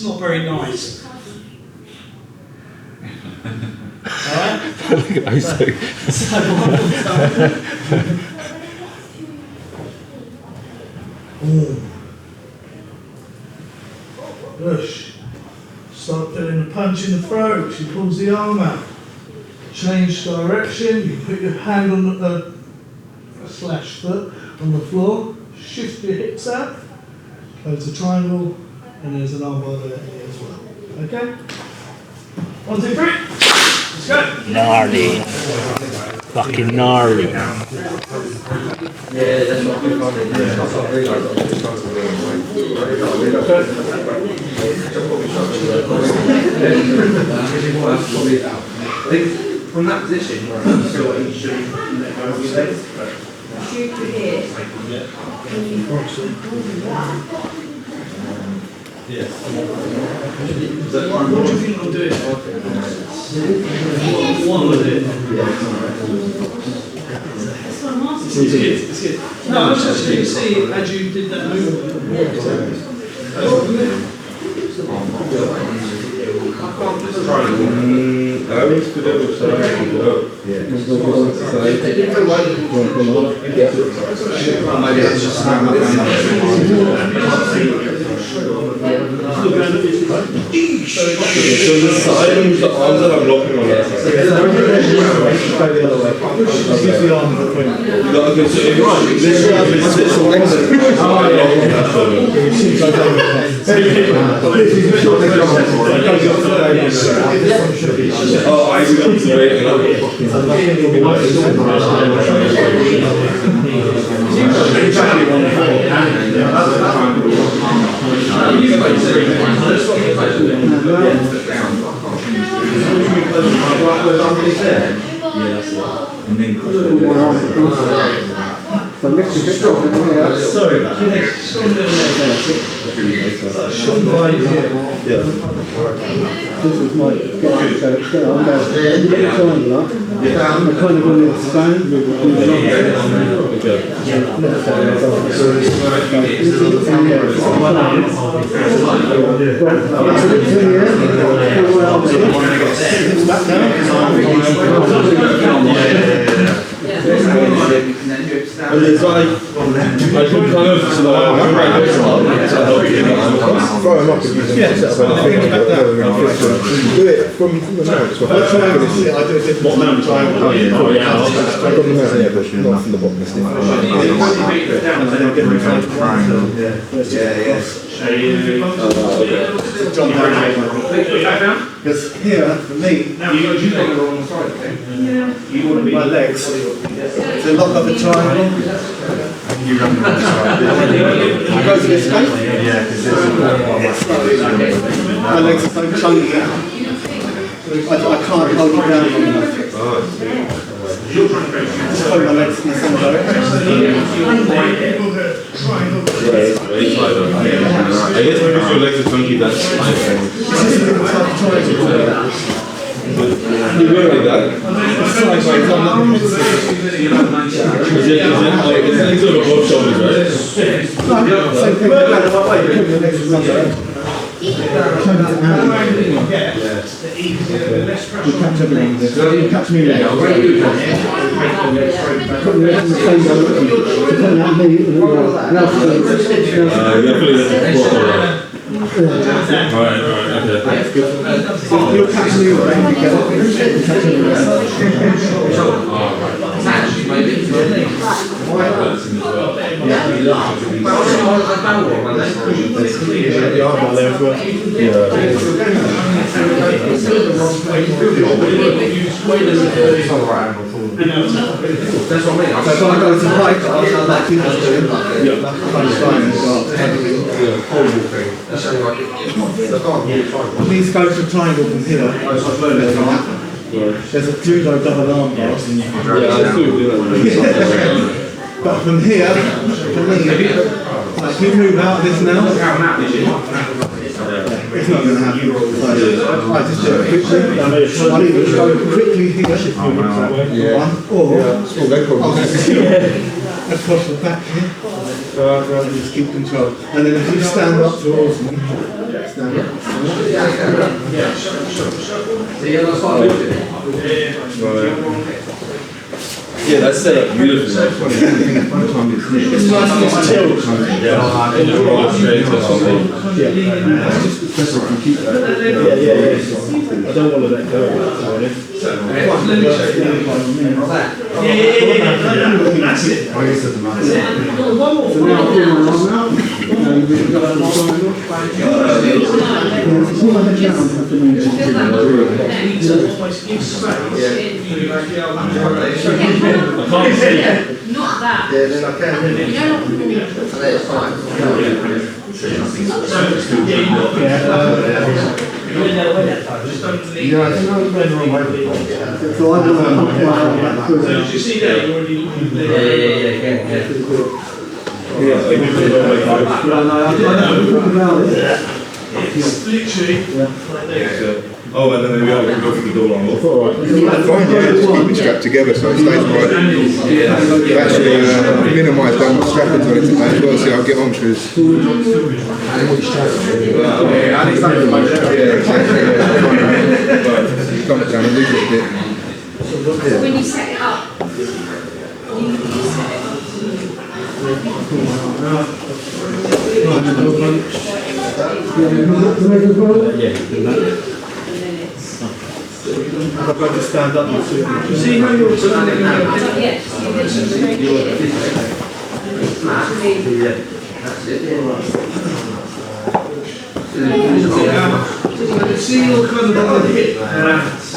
[SPEAKER 1] not very nice.
[SPEAKER 3] Look at those two.
[SPEAKER 1] Push. Start feeling the punch in the throat. She pulls the arm out. Change direction. You put your hand on the slash foot on the floor. Shift your hips out. Close the triangle, and there's an arm bar there as well. Okay. 1, 2, 3. Let's go.
[SPEAKER 7] Gnarly. Fucking gnarly.
[SPEAKER 4] From that position, you feel like you should let go of your legs.
[SPEAKER 6] Shoot to here.
[SPEAKER 1] What do you think I'll do? One with it. It's good. No, I was just going to see as you did that move.
[SPEAKER 3] So the side and the arms that I'm blocking on that side. Okay, so if oh, I see what's right.
[SPEAKER 1] Sorry about that.
[SPEAKER 2] This is my get on there. I kind of want to expand with
[SPEAKER 3] And it's like, I can kind of, so that I'm right to help you.
[SPEAKER 8] Throw them up if you can set up anything. Do it from the mount.
[SPEAKER 2] what mount?
[SPEAKER 8] From the mount, yeah, but not from the bottom.
[SPEAKER 2] Because here, for me, my legs, to lock up the triangle, you go to the escape. My legs are so chunky, I can't hold you down long enough. Just hold my legs in the same direction.
[SPEAKER 3] I guess because your legs are funky, that's fine. You go like that? It's sort of both shoulders, right?
[SPEAKER 2] Same thing. You catch everything. You catch me there. Put your legs in the same direction. You put that knee in the
[SPEAKER 3] Alright, okay.
[SPEAKER 2] you'll catch me when you get it. You catch everything.
[SPEAKER 4] That's what I mean.
[SPEAKER 2] So if I go to height, like you just do, please go to triangle from here. There's a judo double arm bar. But from here, for me, like you move out of this now, it's not going to happen. So I just do it quickly. I'll either go quickly here, across the back here, and just keep control. And then if you stand up towards me,
[SPEAKER 8] stand up.
[SPEAKER 3] Yeah, that's set up beautifully.
[SPEAKER 8] It's nice and tilt. I don't want to let go of that.
[SPEAKER 1] That's it.
[SPEAKER 6] Not that.
[SPEAKER 2] Yeah, then I can.
[SPEAKER 6] You know,
[SPEAKER 2] That's fine.
[SPEAKER 8] Yeah, I think I was going the wrong way.
[SPEAKER 2] So I don't know.
[SPEAKER 1] So did you see that? You already looking there. It's literally like there.
[SPEAKER 3] Oh, and then we are going to go for the door on.
[SPEAKER 8] Alright. Fine, yeah, just keep it strapped together so it stays right. I've actually minimised down the strappings on it today as well, so I'll get on because. Dump it down and leave it a bit.
[SPEAKER 6] so when you set it up, you set it
[SPEAKER 2] I've got to stand up and see.
[SPEAKER 1] You see how you're turning
[SPEAKER 6] up. Yes, you
[SPEAKER 1] see you're kind of on the hip.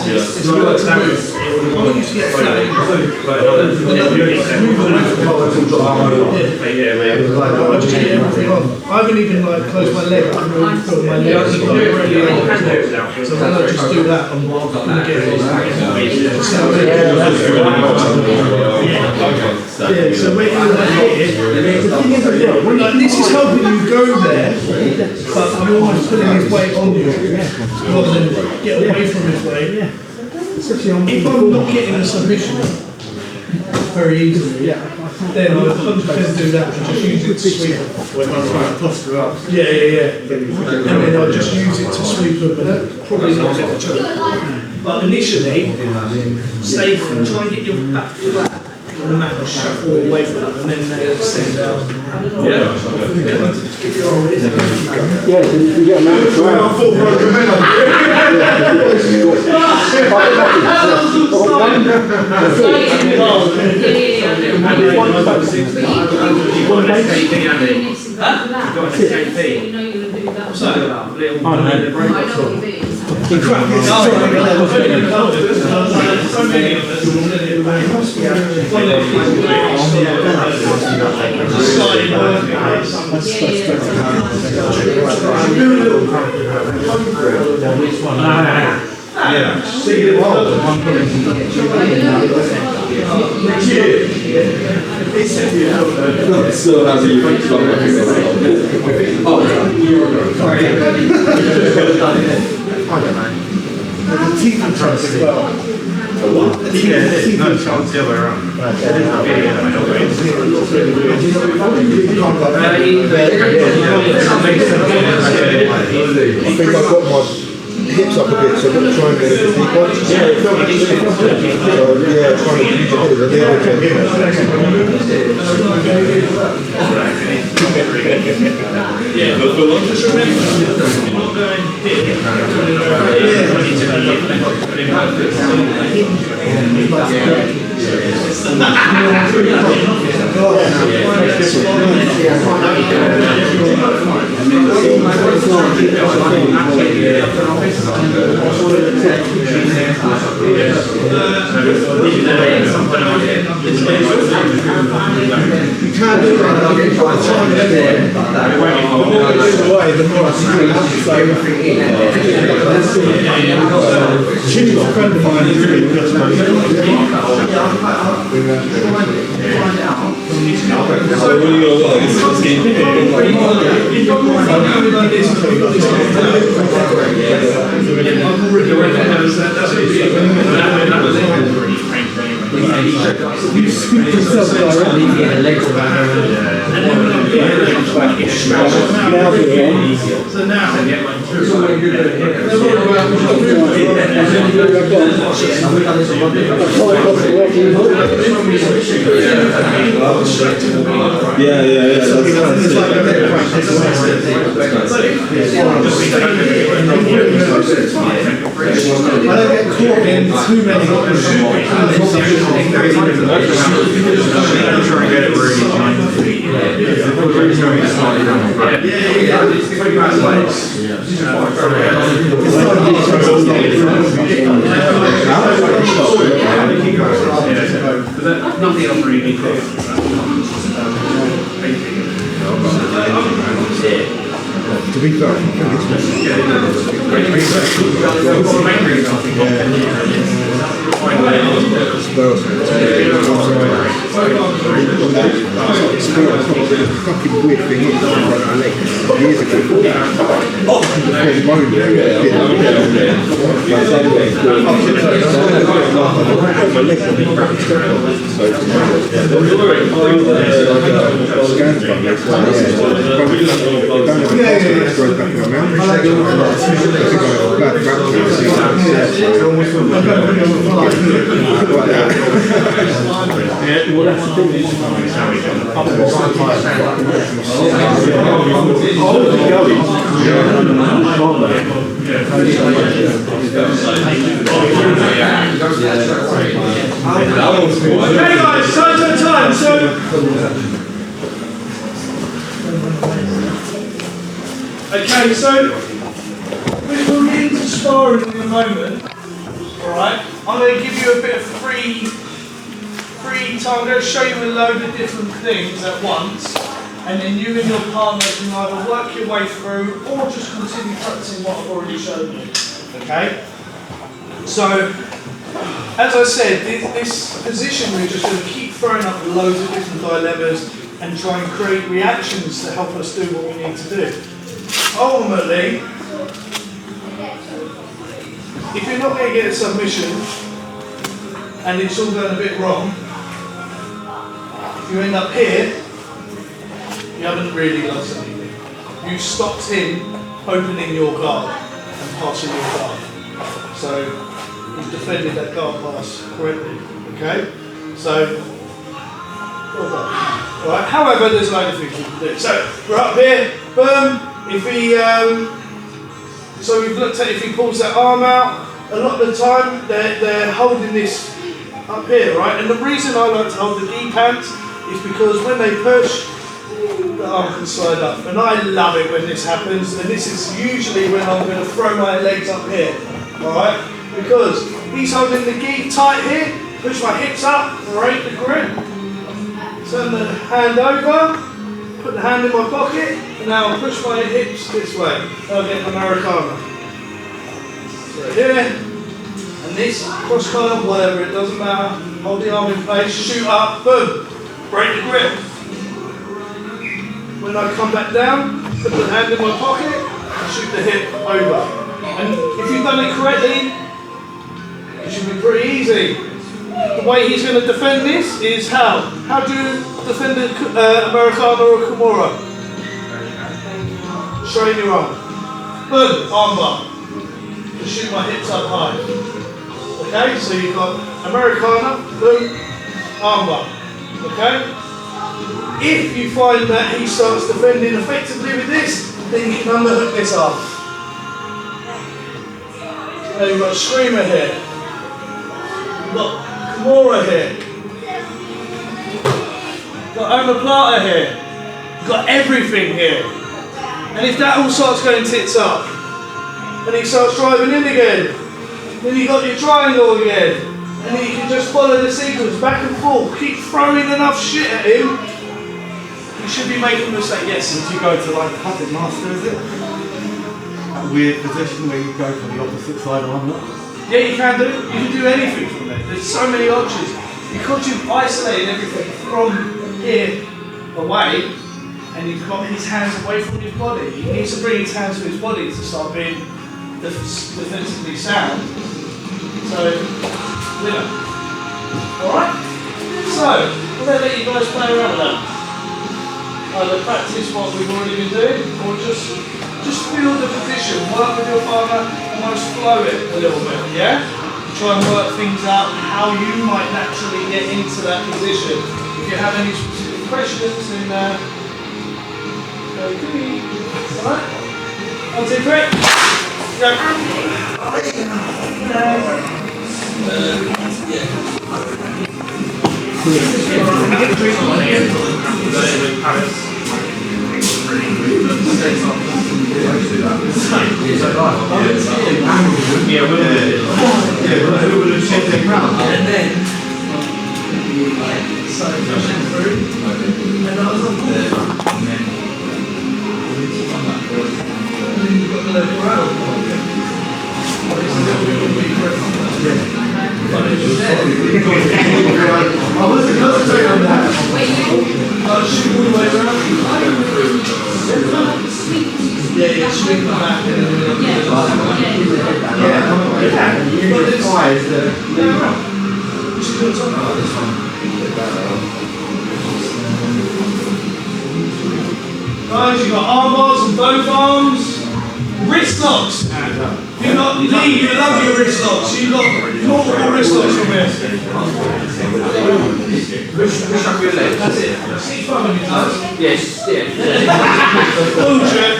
[SPEAKER 1] It's works out. Why don't you get flat? I just get everything on. I haven't even like closed my leg. I can really feel my leg. So when I just do that, I'm gonna get it. Yeah, so when you're like here, like this is helping you go there, but I'm almost putting his weight on you rather than get away from his weight. If I'm not getting a submission very easily, then I would 100% do that and just use it to sweep them. Yeah. And then I'll just use it to sweep them and probably not get the choke. But initially, stay and try and get your back flat on the mat and shuffle away from them and then extend down. Yeah,
[SPEAKER 8] Yeah, you get a man to
[SPEAKER 3] So happy you picked up I think I've got my hips up a bit, so I've got to try and get a deep one. So yeah, trying to use the head as a little
[SPEAKER 1] just remember, you're not going here. You scoop yourself directly in the legs of and then when I'm here, it's now. So now
[SPEAKER 2] I don't get caught in too many
[SPEAKER 5] Trying to get it really nothing else really
[SPEAKER 8] To be fair, I think fucking weird thing is my leg years ago.
[SPEAKER 1] Okay guys, time. So okay, so we'll get into sparring in a moment. Alright? I'm going to give you a bit of free time. I'm going to show you a load of different things at once, and then you and your partner can either work your way through or just continue practicing what I've already shown you. Okay? So, as I said, this position we're just going to keep throwing up loads of different dilemmas and try and create reactions to help us do what we need to do. Ultimately, if you're not going to get a submission and it's all going a bit wrong, if you end up here, you haven't really lost anything. You've stopped him opening your guard and passing your guard. So you've defended that guard pass correctly. Okay? So, well done. Alright, however, there's a load of things we can do. So we're up here, boom. If he, so we've looked at if he pulls that arm out, a lot of the time they're holding this up here, right? And the reason I like to hold the gi pants is because when they push, the arm can slide up. And I love it when this happens, and this is usually when I'm going to throw my legs up here, alright? Because he's holding the gi tight here, push my hips up, break the grip, turn the hand over, put the hand in my pocket, and now I'll push my hips this way. I'll get an Americana. So here, and this, cross collar, whatever, it doesn't matter. Hold the arm in place, shoot up, boom, break the grip. When I come back down, put the hand in my pocket, and shoot the hip over. And if you've done it correctly, it should be pretty easy. The way he's going to defend this is how? How do you defend an Americana or a Kimura? Straighten your arm. Boom, arm bar. Just shoot my hips up high. Okay, so you've got Americana, boom, arm bar. Okay? If you find that he starts defending effectively with this, then you can underhook this arm. Now you've got a screamer here. You've got Kimura here. You've got omoplata here. You've got everything here. And if that all starts going tits up, and he starts driving in again, then you've got your triangle again. And then you can just follow the sequence back and forth. Keep throwing enough shit at him. You should be making a mistake, yes.
[SPEAKER 2] Would you go to like puppet master, is it? That weird position where you go for the opposite side arm lock?
[SPEAKER 1] Yeah, you can do. You can do anything from there. There's so many options. Because you've isolated everything from here away, and you've got his hands away from his body. He needs to bring his hands to his body to start being defensively sound. So, winner. Alright? So, I'm going to let you guys play around with that. Either practice what we've already been doing, or just just feel the position, work with your partner, almost flow it a little bit, yeah? Try and work things out how you might naturally get into that position. If you have any specific questions, then go through. Alright? 1, 2, 3. Go. Swing back and guys, you've got arm bars on both arms. Wrist locks. You love your wrist locks. You got multiple wrist locks from here. That's it. See front of your toes. Yes, yeah. Bullshit.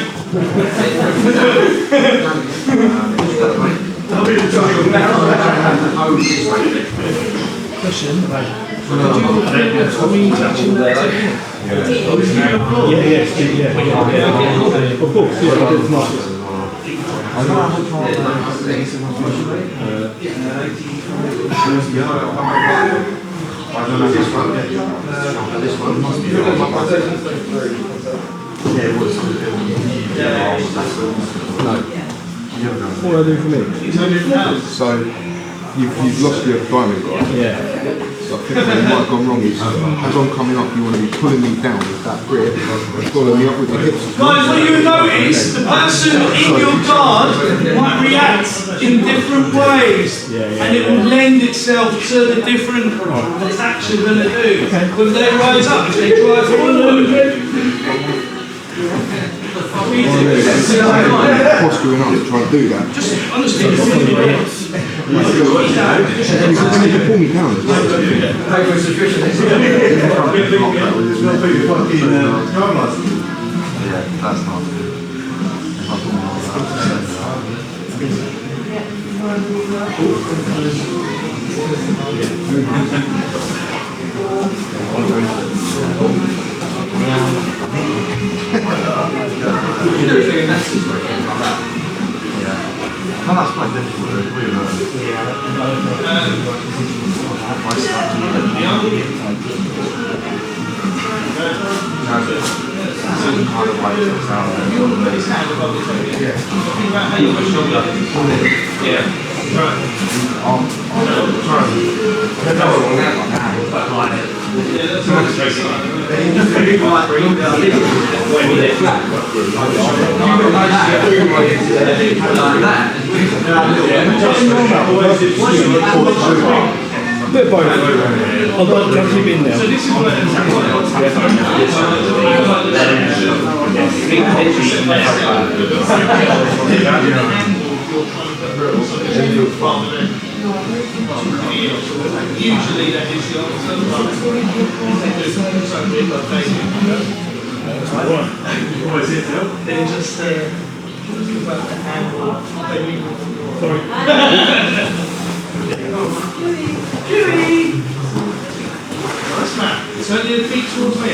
[SPEAKER 1] Question.
[SPEAKER 7] Of course, yeah, but it's not. What do I do for me?
[SPEAKER 8] So you've lost your diamond guard.
[SPEAKER 7] Yeah.
[SPEAKER 8] So I think what might have gone wrong is as I'm coming up, you want to be pulling me down with that grip and following me up with the hips.
[SPEAKER 1] Guys, what you notice, the person in your guard might react in different ways, and it will lend itself to the different attacks you're going to do. When they rise up, if they drive forward.
[SPEAKER 8] Posturing up to try and do that.
[SPEAKER 1] Just understand.
[SPEAKER 8] When you pull me down, it's like,
[SPEAKER 4] Yeah, that's not good. No, that's quite difficult.
[SPEAKER 7] Bit both. I'll not keep in there.
[SPEAKER 1] So this is what usually that is the answer. Then just about the handle. Sorry. Nice man. Turn your feet towards me.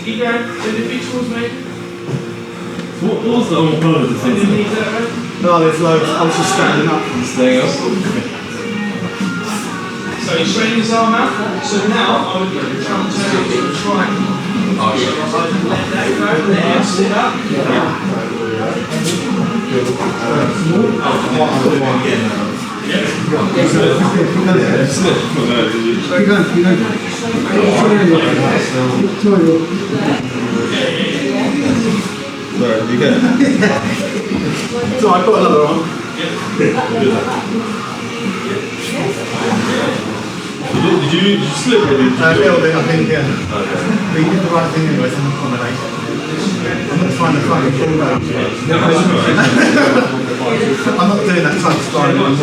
[SPEAKER 1] Keep going. Turn your feet towards me.
[SPEAKER 7] What was the whole part of the
[SPEAKER 1] Turn your knees that way.
[SPEAKER 2] No, there's loads. I was just standing up.
[SPEAKER 3] Staying up.
[SPEAKER 1] So he's straightened his arm out. So now I would try and turn it into a triangle. Let that go. There. Sit up.
[SPEAKER 3] Sorry, you get it?
[SPEAKER 2] So I've got another one.
[SPEAKER 3] Did you slip or did you
[SPEAKER 2] A little bit, I think, yeah. But you did the right thing anyway, it's an accommodation. I'm not trying to fucking pull those. I'm not doing that type of style anymore.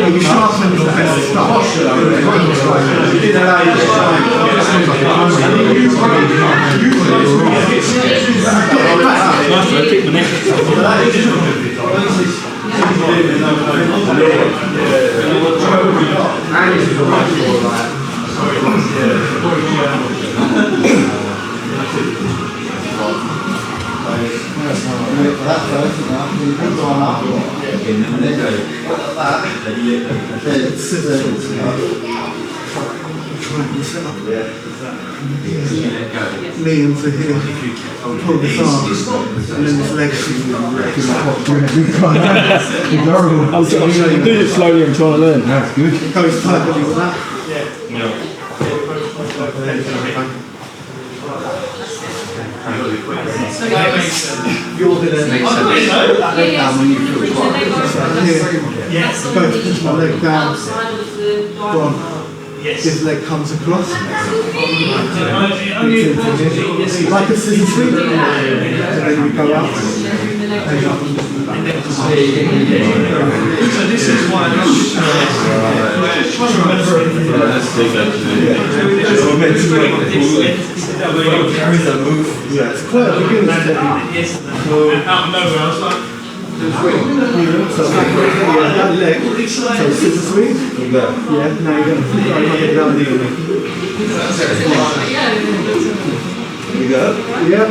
[SPEAKER 2] You sharpen your best stuff. Knee into here, pull this arm, and then this leg.
[SPEAKER 7] I'm doing it slowly and trying to learn. That's good.
[SPEAKER 2] It goes perfectly with that. You're going to let that leg down when you feel twice. Yes. Go to push my leg down. From this leg comes across. Like a scissor sweep. And then we go up.
[SPEAKER 1] So this is why I'm just trying to remember everything.
[SPEAKER 2] Yeah, it's quite a beginner step.
[SPEAKER 1] Out of nowhere, I was like,
[SPEAKER 2] So that leg, so scissor sweep. Yeah, now you're going to flip over down the knee.
[SPEAKER 8] You go?
[SPEAKER 2] Yeah.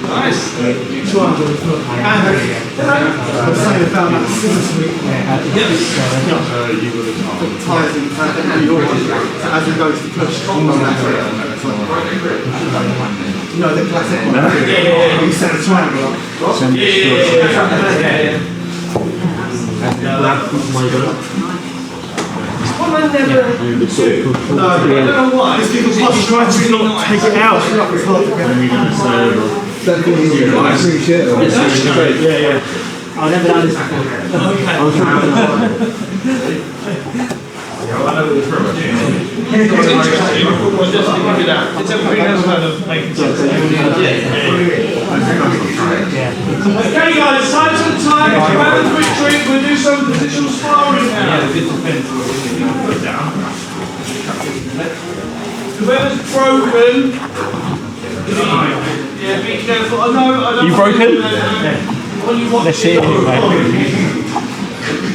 [SPEAKER 1] nice.
[SPEAKER 2] Try and do it. I'm saying about that scissor sweep. Put the ties in so as it goes to push on that way. You know the classic one. You set a triangle up.
[SPEAKER 1] Well, I never. No, I don't know why.
[SPEAKER 2] These people try to not take it out.
[SPEAKER 7] I've never done this before.
[SPEAKER 1] It's interesting. We'll just figure it out. It's everything else kind of making sense. Okay, guys, it's time to time. Grab a quick drink. We'll do some positional sparring now. Whoever's broken. Yeah, be careful. I know.
[SPEAKER 7] You broken? Let's see it anyway.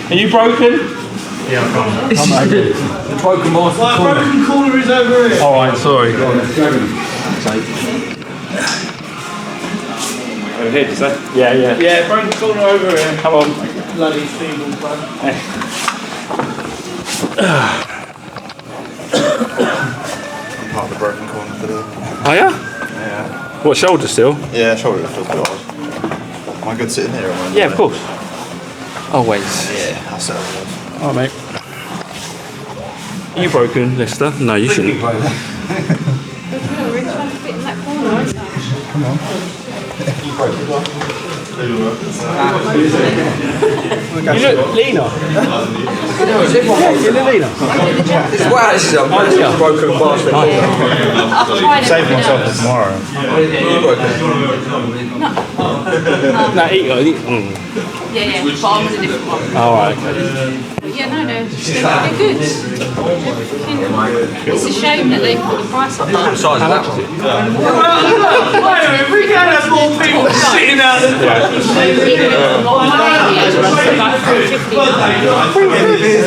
[SPEAKER 7] Are you broken?
[SPEAKER 5] Yeah, I'm fine.
[SPEAKER 7] The broken master
[SPEAKER 1] My broken corner is over here.
[SPEAKER 7] Alright, sorry.
[SPEAKER 5] Over here, did you say?
[SPEAKER 7] Yeah.
[SPEAKER 1] Yeah, broken corner over here.
[SPEAKER 7] Come on.
[SPEAKER 1] Bloody feeble bug.
[SPEAKER 9] Part of the broken corner today.
[SPEAKER 7] Oh yeah?
[SPEAKER 9] Yeah.
[SPEAKER 7] What, shoulder still?
[SPEAKER 9] Yeah, shoulder feels good. Am I good sitting here? Or am I
[SPEAKER 7] Yeah, of course. Always.
[SPEAKER 9] Yeah, I'll sit over.
[SPEAKER 7] Oh mate. Are you broken, Lester? No, you shouldn't.
[SPEAKER 6] We're trying to fit in that corner, aren't we?
[SPEAKER 7] You look leaner. You look leaner.
[SPEAKER 10] Wow, this is a broken bastard.
[SPEAKER 5] Save myself for tomorrow.
[SPEAKER 7] No, eat.
[SPEAKER 6] Yeah, but I was a different one.
[SPEAKER 7] Alright, okay.
[SPEAKER 6] But yeah, no, they're good. It's a shame that they put the price up.
[SPEAKER 10] What size is that?
[SPEAKER 1] If we can have more people sitting out there.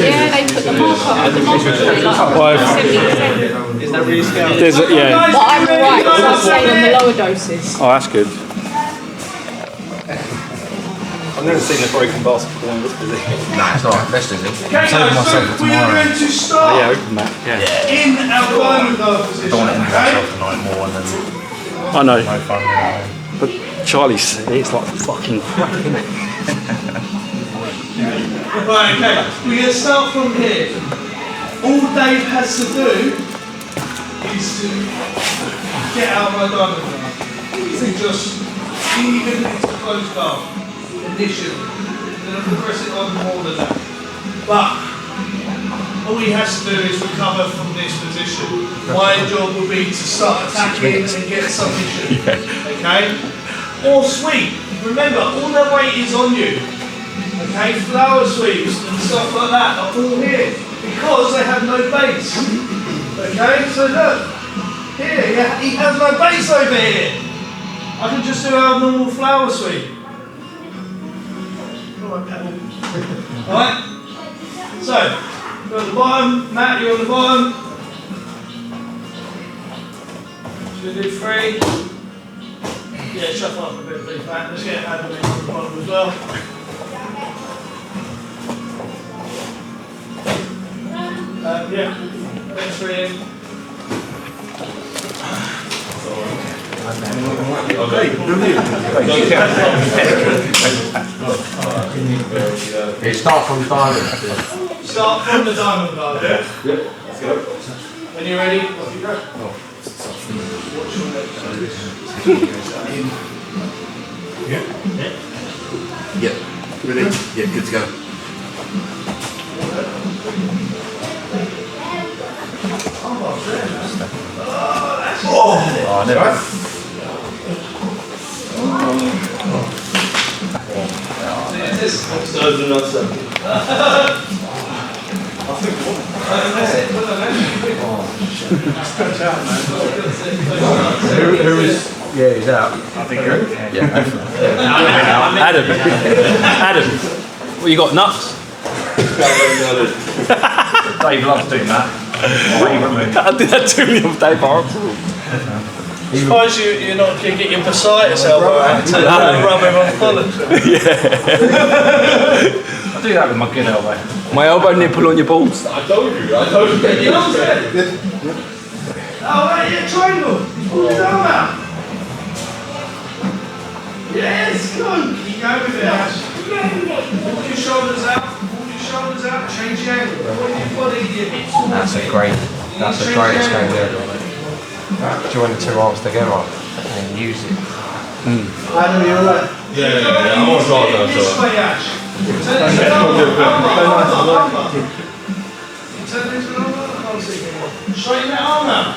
[SPEAKER 6] Yeah, they put the mark up on the multi like 70%.
[SPEAKER 1] Is that really scary?
[SPEAKER 7] There's a, yeah.
[SPEAKER 6] But I'm alright because I'm staying on the lower doses.
[SPEAKER 7] Oh, that's good.
[SPEAKER 9] I've never seen a broken basketball in this position.
[SPEAKER 10] Nah, it's alright, best is it?
[SPEAKER 1] Okay, guys, so we are going to start
[SPEAKER 7] Open that.
[SPEAKER 1] in our diamond guard position.
[SPEAKER 5] Don't want to injure
[SPEAKER 1] Okay?
[SPEAKER 5] myself tonight more and then
[SPEAKER 7] I know.
[SPEAKER 5] no fun.
[SPEAKER 7] But Charlie's, it's like fucking crack, isn't it?
[SPEAKER 1] Right, okay, we're going to start from here. All Dave has to do is to get out my diamond guard. So just even into close guard. Initially. Then I can press it on more than that. But all he has to do is recover from this position. My job will be to start attacking and get submission. Okay? Or sweep. Remember, all their weight is on you. Okay? Flower sweeps and stuff like that are all here because they have no base. Okay? So look, here, he has no base over here. I can just do our normal flower sweep. Alright, pedal. Alright? So, you're at the bottom, Matt, you're on the bottom. Should we do 3? Yeah, shuffle up a bit, please, Matt. Let's get Adam in on the bottom as well. Yeah, next 3 in.
[SPEAKER 10] You start from diamond.
[SPEAKER 1] Start from the diamond guard. Yeah. Let's go. When you're ready, off you go. Watch your legs.
[SPEAKER 10] Yeah. Ready? Yeah, good to go.
[SPEAKER 1] Oh,
[SPEAKER 10] never.
[SPEAKER 2] Who is? Yeah, he's out.
[SPEAKER 5] I think you're okay.
[SPEAKER 10] Yeah,
[SPEAKER 7] Adam. Adam. What you got, nuts?
[SPEAKER 5] Dave loves doing that. Favourite move.
[SPEAKER 7] I did that to me on Dave Armoury.
[SPEAKER 1] Suppose you're not going to get your bursitis elbow out to rub him on the bullets.
[SPEAKER 5] I do that with my good elbow.
[SPEAKER 7] My elbow nipple on your balls.
[SPEAKER 8] I told you.
[SPEAKER 1] You know what I'm saying? Oh, right, yeah, triangle. Pull his arm out. Yes, come on. Keep going with it, Ash. Walk your shoulders out. Walk your shoulders out. Change the angle. Put your body, your hips.
[SPEAKER 10] That's a great escape there. Join the 2 arms together and then use it.
[SPEAKER 2] Adam, you alright?
[SPEAKER 3] Yeah, I'm on guard now,
[SPEAKER 1] This
[SPEAKER 3] so.
[SPEAKER 1] way, Ash. Turn it into an arm. Turn it into an arm. Straighten that arm out.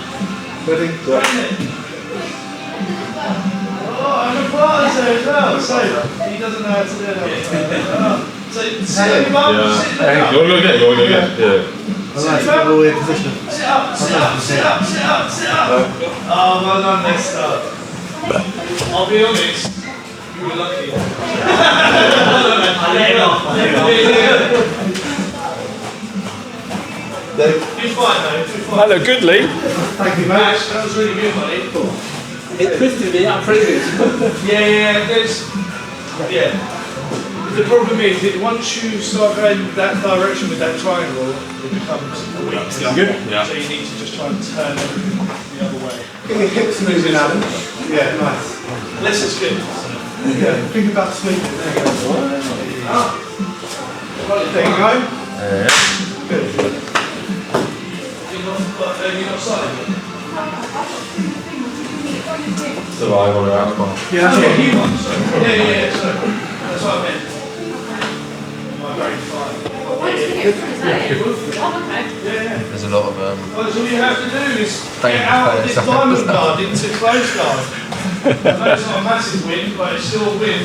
[SPEAKER 2] Ready?
[SPEAKER 1] Straighten it. Oh, and the partner's there as well. So, he doesn't know how to do that. So, sit on your bum, sit
[SPEAKER 3] You
[SPEAKER 1] up.
[SPEAKER 3] want to go again? Yeah.
[SPEAKER 2] Alright, get all the way in position.
[SPEAKER 1] Sit up, sit up, sit up, sit up, sit up. Oh, well done, next start. I'll be honest, you were lucky. You're fine though, you're fine.
[SPEAKER 7] Hello, good, Lee.
[SPEAKER 2] Thank you, mate.
[SPEAKER 1] Max, that was really good, buddy.
[SPEAKER 2] It twisted me up previous.
[SPEAKER 1] Yeah, the problem is that once you start going that direction with that triangle, it becomes weak.
[SPEAKER 7] Good?
[SPEAKER 1] So you need to just try and turn everything the other way.
[SPEAKER 2] Get your hips moving, Adam. Yeah, nice.
[SPEAKER 1] Less is good.
[SPEAKER 2] Yeah, think about sweeping. There you go. There you go. Good.
[SPEAKER 1] You're not starting.
[SPEAKER 3] Survive on your ass, man.
[SPEAKER 2] Yeah, that's
[SPEAKER 1] Yeah,
[SPEAKER 2] it.
[SPEAKER 1] you want, sorry. Yeah, sorry. That's what I meant. My grade 5. Yeah.
[SPEAKER 10] There's a lot of
[SPEAKER 1] Well, all you have to do is
[SPEAKER 10] Thank
[SPEAKER 1] get
[SPEAKER 10] you
[SPEAKER 1] out
[SPEAKER 10] for
[SPEAKER 1] of this
[SPEAKER 10] that.
[SPEAKER 1] diamond guard into close guard. I know it's not a massive win, but it's still a win.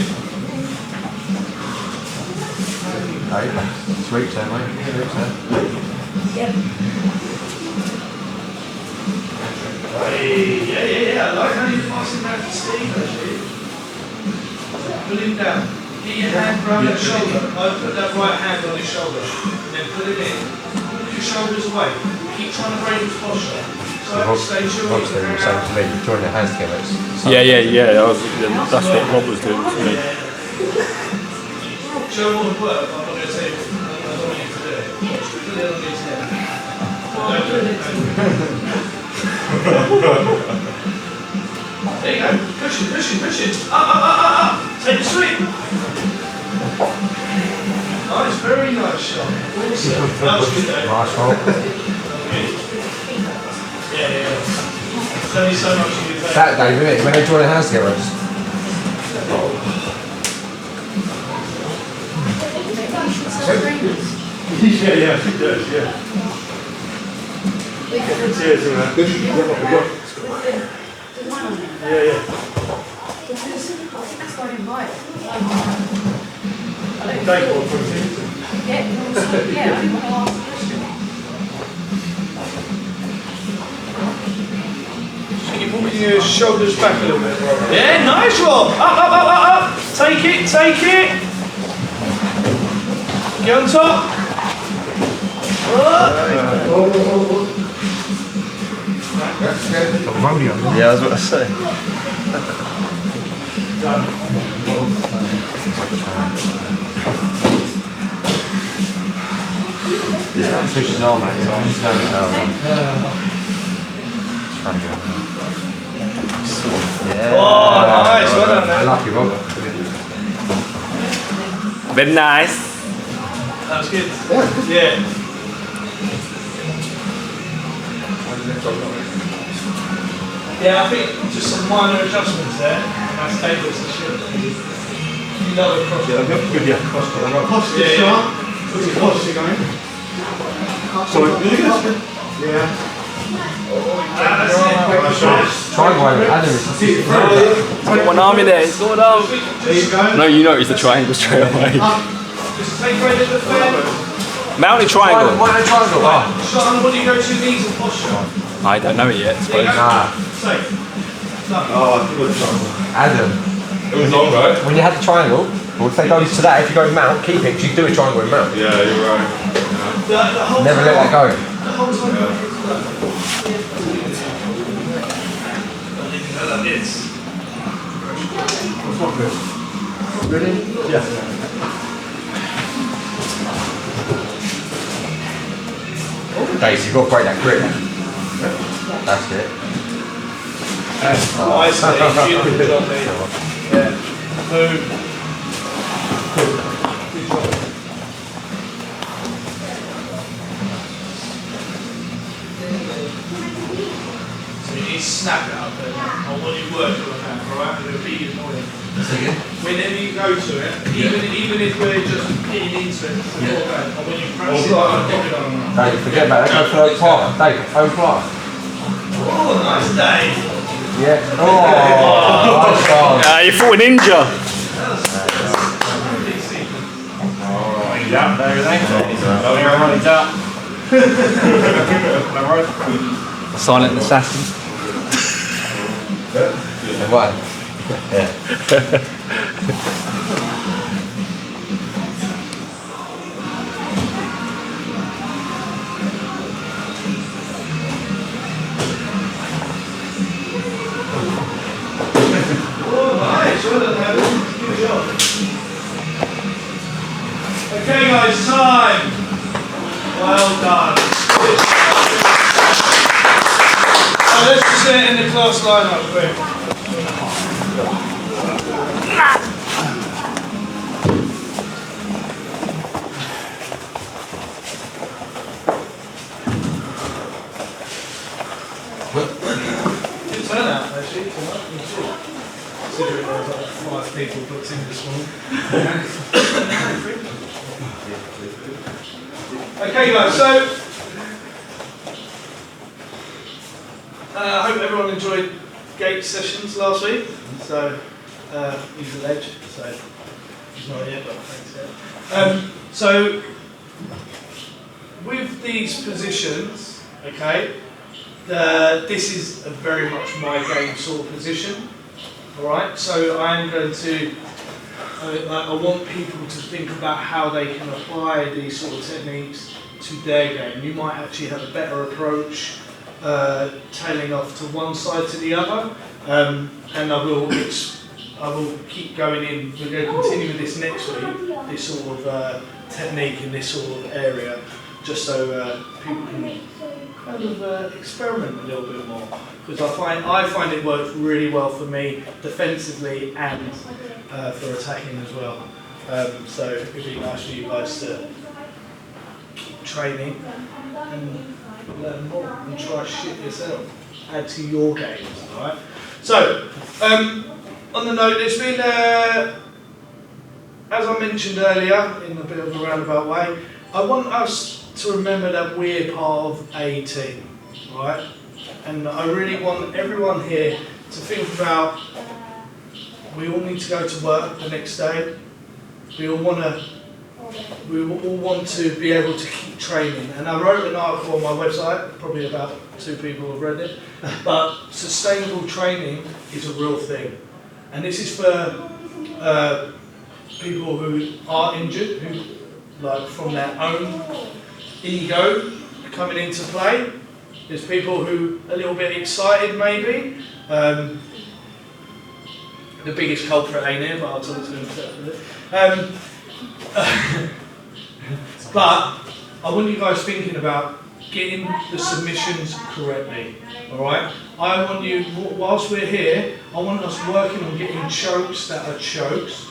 [SPEAKER 10] sweet turn, mate. Sweet turn.
[SPEAKER 1] Yeah. I like how you're passing that to Steve, actually. Pull him down. Get your hand round that shoulder. Put that right hand on his shoulder. And then put it in. Pull your shoulders away. Keep trying to break his posture. So stay sure.
[SPEAKER 10] Rob's doing the same to me. Join their hands together.
[SPEAKER 7] Yeah. That's what Rob was doing to me.
[SPEAKER 1] Show him all the work. I'm not going to say I don't want you to do it. Put it on his head. Don't do it. There you go. Push it. Up. Take the sweep. Nice, very nice shot. Awesome. That was good though.
[SPEAKER 10] Nice roll.
[SPEAKER 1] Yeah. There's only so much you can take.
[SPEAKER 10] That, Dave, isn't it? When they join their hands together, it's
[SPEAKER 7] Yeah, it does, yeah. Cheers, all right. Yeah, yeah.
[SPEAKER 6] That's what I invite.
[SPEAKER 7] Take one from Hinton.
[SPEAKER 6] Yeah, I didn't want to ask a question.
[SPEAKER 1] Keep moving your shoulders back a little bit. Yeah, nice Rob. Up. Take it. Get on top.
[SPEAKER 9] Yeah, I was about to say.
[SPEAKER 10] Yeah, fish is all, mate, so I'm just going to trying to go. Yeah.
[SPEAKER 1] Oh, nice. Well done, man.
[SPEAKER 10] Lucky, Rob.
[SPEAKER 5] Very nice.
[SPEAKER 1] That was good. Yeah. Yeah, I think just some minor adjustments there. That's tables and shit. You know the cross.
[SPEAKER 7] Yeah, good, yeah.
[SPEAKER 2] Posture
[SPEAKER 1] Yeah,
[SPEAKER 2] sharp. What's your posture going?
[SPEAKER 7] Sorry,
[SPEAKER 2] Yeah.
[SPEAKER 1] That's it.
[SPEAKER 10] Triangle, Adam.
[SPEAKER 5] One arm in there, it's going down.
[SPEAKER 2] There you go.
[SPEAKER 5] No, you notice the triangle straight away.
[SPEAKER 1] Just take right at the fair.
[SPEAKER 5] Mounted triangle.
[SPEAKER 10] Why triangle? Oh.
[SPEAKER 1] Sean, what do you go to knees and posture?
[SPEAKER 5] I don't know it yet, I suppose.
[SPEAKER 10] Nah.
[SPEAKER 1] Safe.
[SPEAKER 10] Adam.
[SPEAKER 3] It was long, right?
[SPEAKER 10] When you had the triangle, well, if they go to that, if you go mount, keep it, 'cause you do a triangle in mount.
[SPEAKER 3] Yeah, you're right.
[SPEAKER 1] The whole
[SPEAKER 10] Never let that go.
[SPEAKER 1] The whole time. Like this.
[SPEAKER 2] Ready?
[SPEAKER 7] Yeah.
[SPEAKER 10] Dave, you've got to break that grip. That's it.
[SPEAKER 1] Nice, beautiful job there. Yeah. Boom. Good job. So you need to snap it up there. I want you working on that, alright? It'll be annoying. Whenever you go to it, even if we're just getting into it, I want you practicing on.
[SPEAKER 10] Dave, forget about that. Go for those part. Dave, own part.
[SPEAKER 1] Oh, nice Dave.
[SPEAKER 10] Yeah. Oh, nice one.
[SPEAKER 5] You fought a ninja.
[SPEAKER 7] He's out there, isn't he? Oh, you're right, he's out.
[SPEAKER 5] Silent assassin.
[SPEAKER 10] What?
[SPEAKER 1] Oh, nice. Well done, Adam. Good job. Okay, guys, time. Well done. So let's just get in the class line-up quick. Good turnout, actually, tonight. Considering there was like 5 people booked in this morning. Okay, guys, so I hope everyone enjoyed gate sessions last week. So he's a ledge, so he's not here, but thanks. So with these positions, okay, this is a very much my game sort of position. All right, so I'm going to. I want people to think about how they can apply these sort of techniques to their game. You might actually have a better approach, tailing off to one side to the other, and I will keep going in. We're going to continue with this next week, this sort of technique in this sort of area, just so people can kind of experiment a little bit more. Because I find it works really well for me defensively and for attacking as well. So it'd be nice for you guys to keep training and learn more and try shit yourself. Add to your games, alright? So, on the note, there's been, as I mentioned earlier, in a bit of a roundabout way, I want us to remember that we're part of a team, right? And I really want everyone here to think about, we all need to go to work the next day. We all want to be able to keep training. And I wrote an article on my website, probably about 2 people have read it, but sustainable training is a real thing. And this is for people who are injured, who, like, from their own ego coming into play. There's people who are a little bit excited maybe. The biggest culprit ain't here, but I'll talk to him separately. But I want you guys thinking about getting the submissions correctly, alright? I want you, whilst we're here, I want us working on getting chokes that are chokes.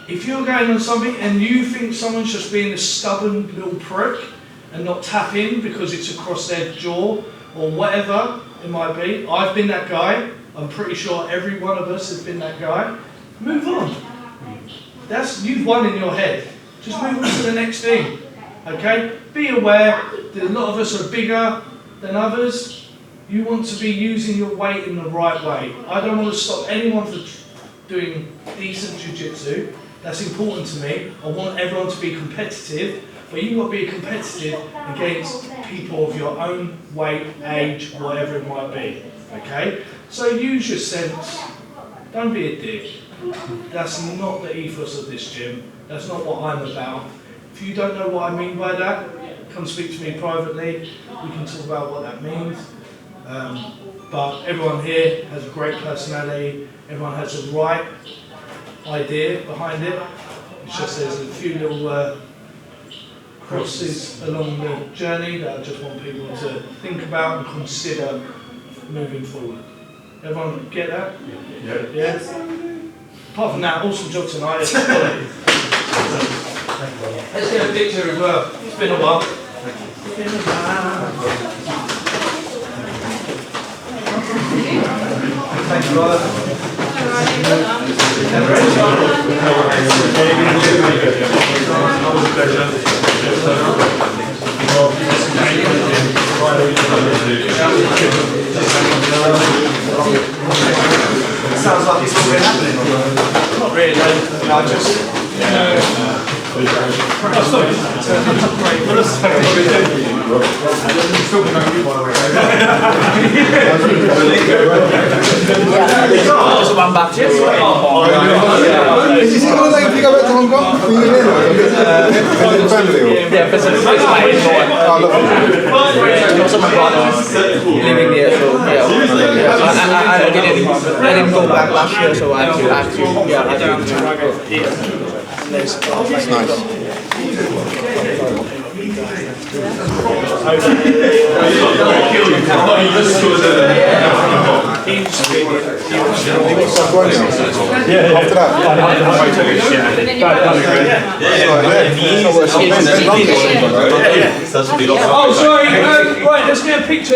[SPEAKER 1] If you're going on something and you think someone's just being a stubborn little prick and not tap in because it's across their jaw or whatever it might be, I've been that guy. I'm pretty sure every one of us has been that guy. Move on. You've won in your head. Just move on to the next thing. Okay? Be aware that a lot of us are bigger than others. You want to be using your weight in the right way. I don't want to stop anyone from doing decent jiu-jitsu. That's important to me. I want everyone to be competitive, but you've got to be competitive against people of your own weight, age, whatever it might be. Okay? So use your sense. Don't be a dick. That's not the ethos of this gym. That's not what I'm about. If you don't know what I mean by that, come speak to me privately. We can talk about what that means. But everyone here has a great personality. Everyone has a right idea behind it. It's just there's a few little crosses along the journey that I just want people to think about and consider moving forward. Everyone get that? Yeah. Yeah? Apart from that, awesome job tonight. Let's get a picture as well. It's been a while. Thank you, brother.
[SPEAKER 2] Sounds like it's all been happening.
[SPEAKER 1] Not really.
[SPEAKER 2] I just.
[SPEAKER 10] Just one back to you.
[SPEAKER 8] Is this going to make you go back to Hong Kong? Are you in there? Is it family or?
[SPEAKER 10] Yeah, but it's my living there, so yeah. I didn't go back last year, so I have to
[SPEAKER 8] That's nice. After that?
[SPEAKER 1] Oh, sorry. Right, let's get a picture.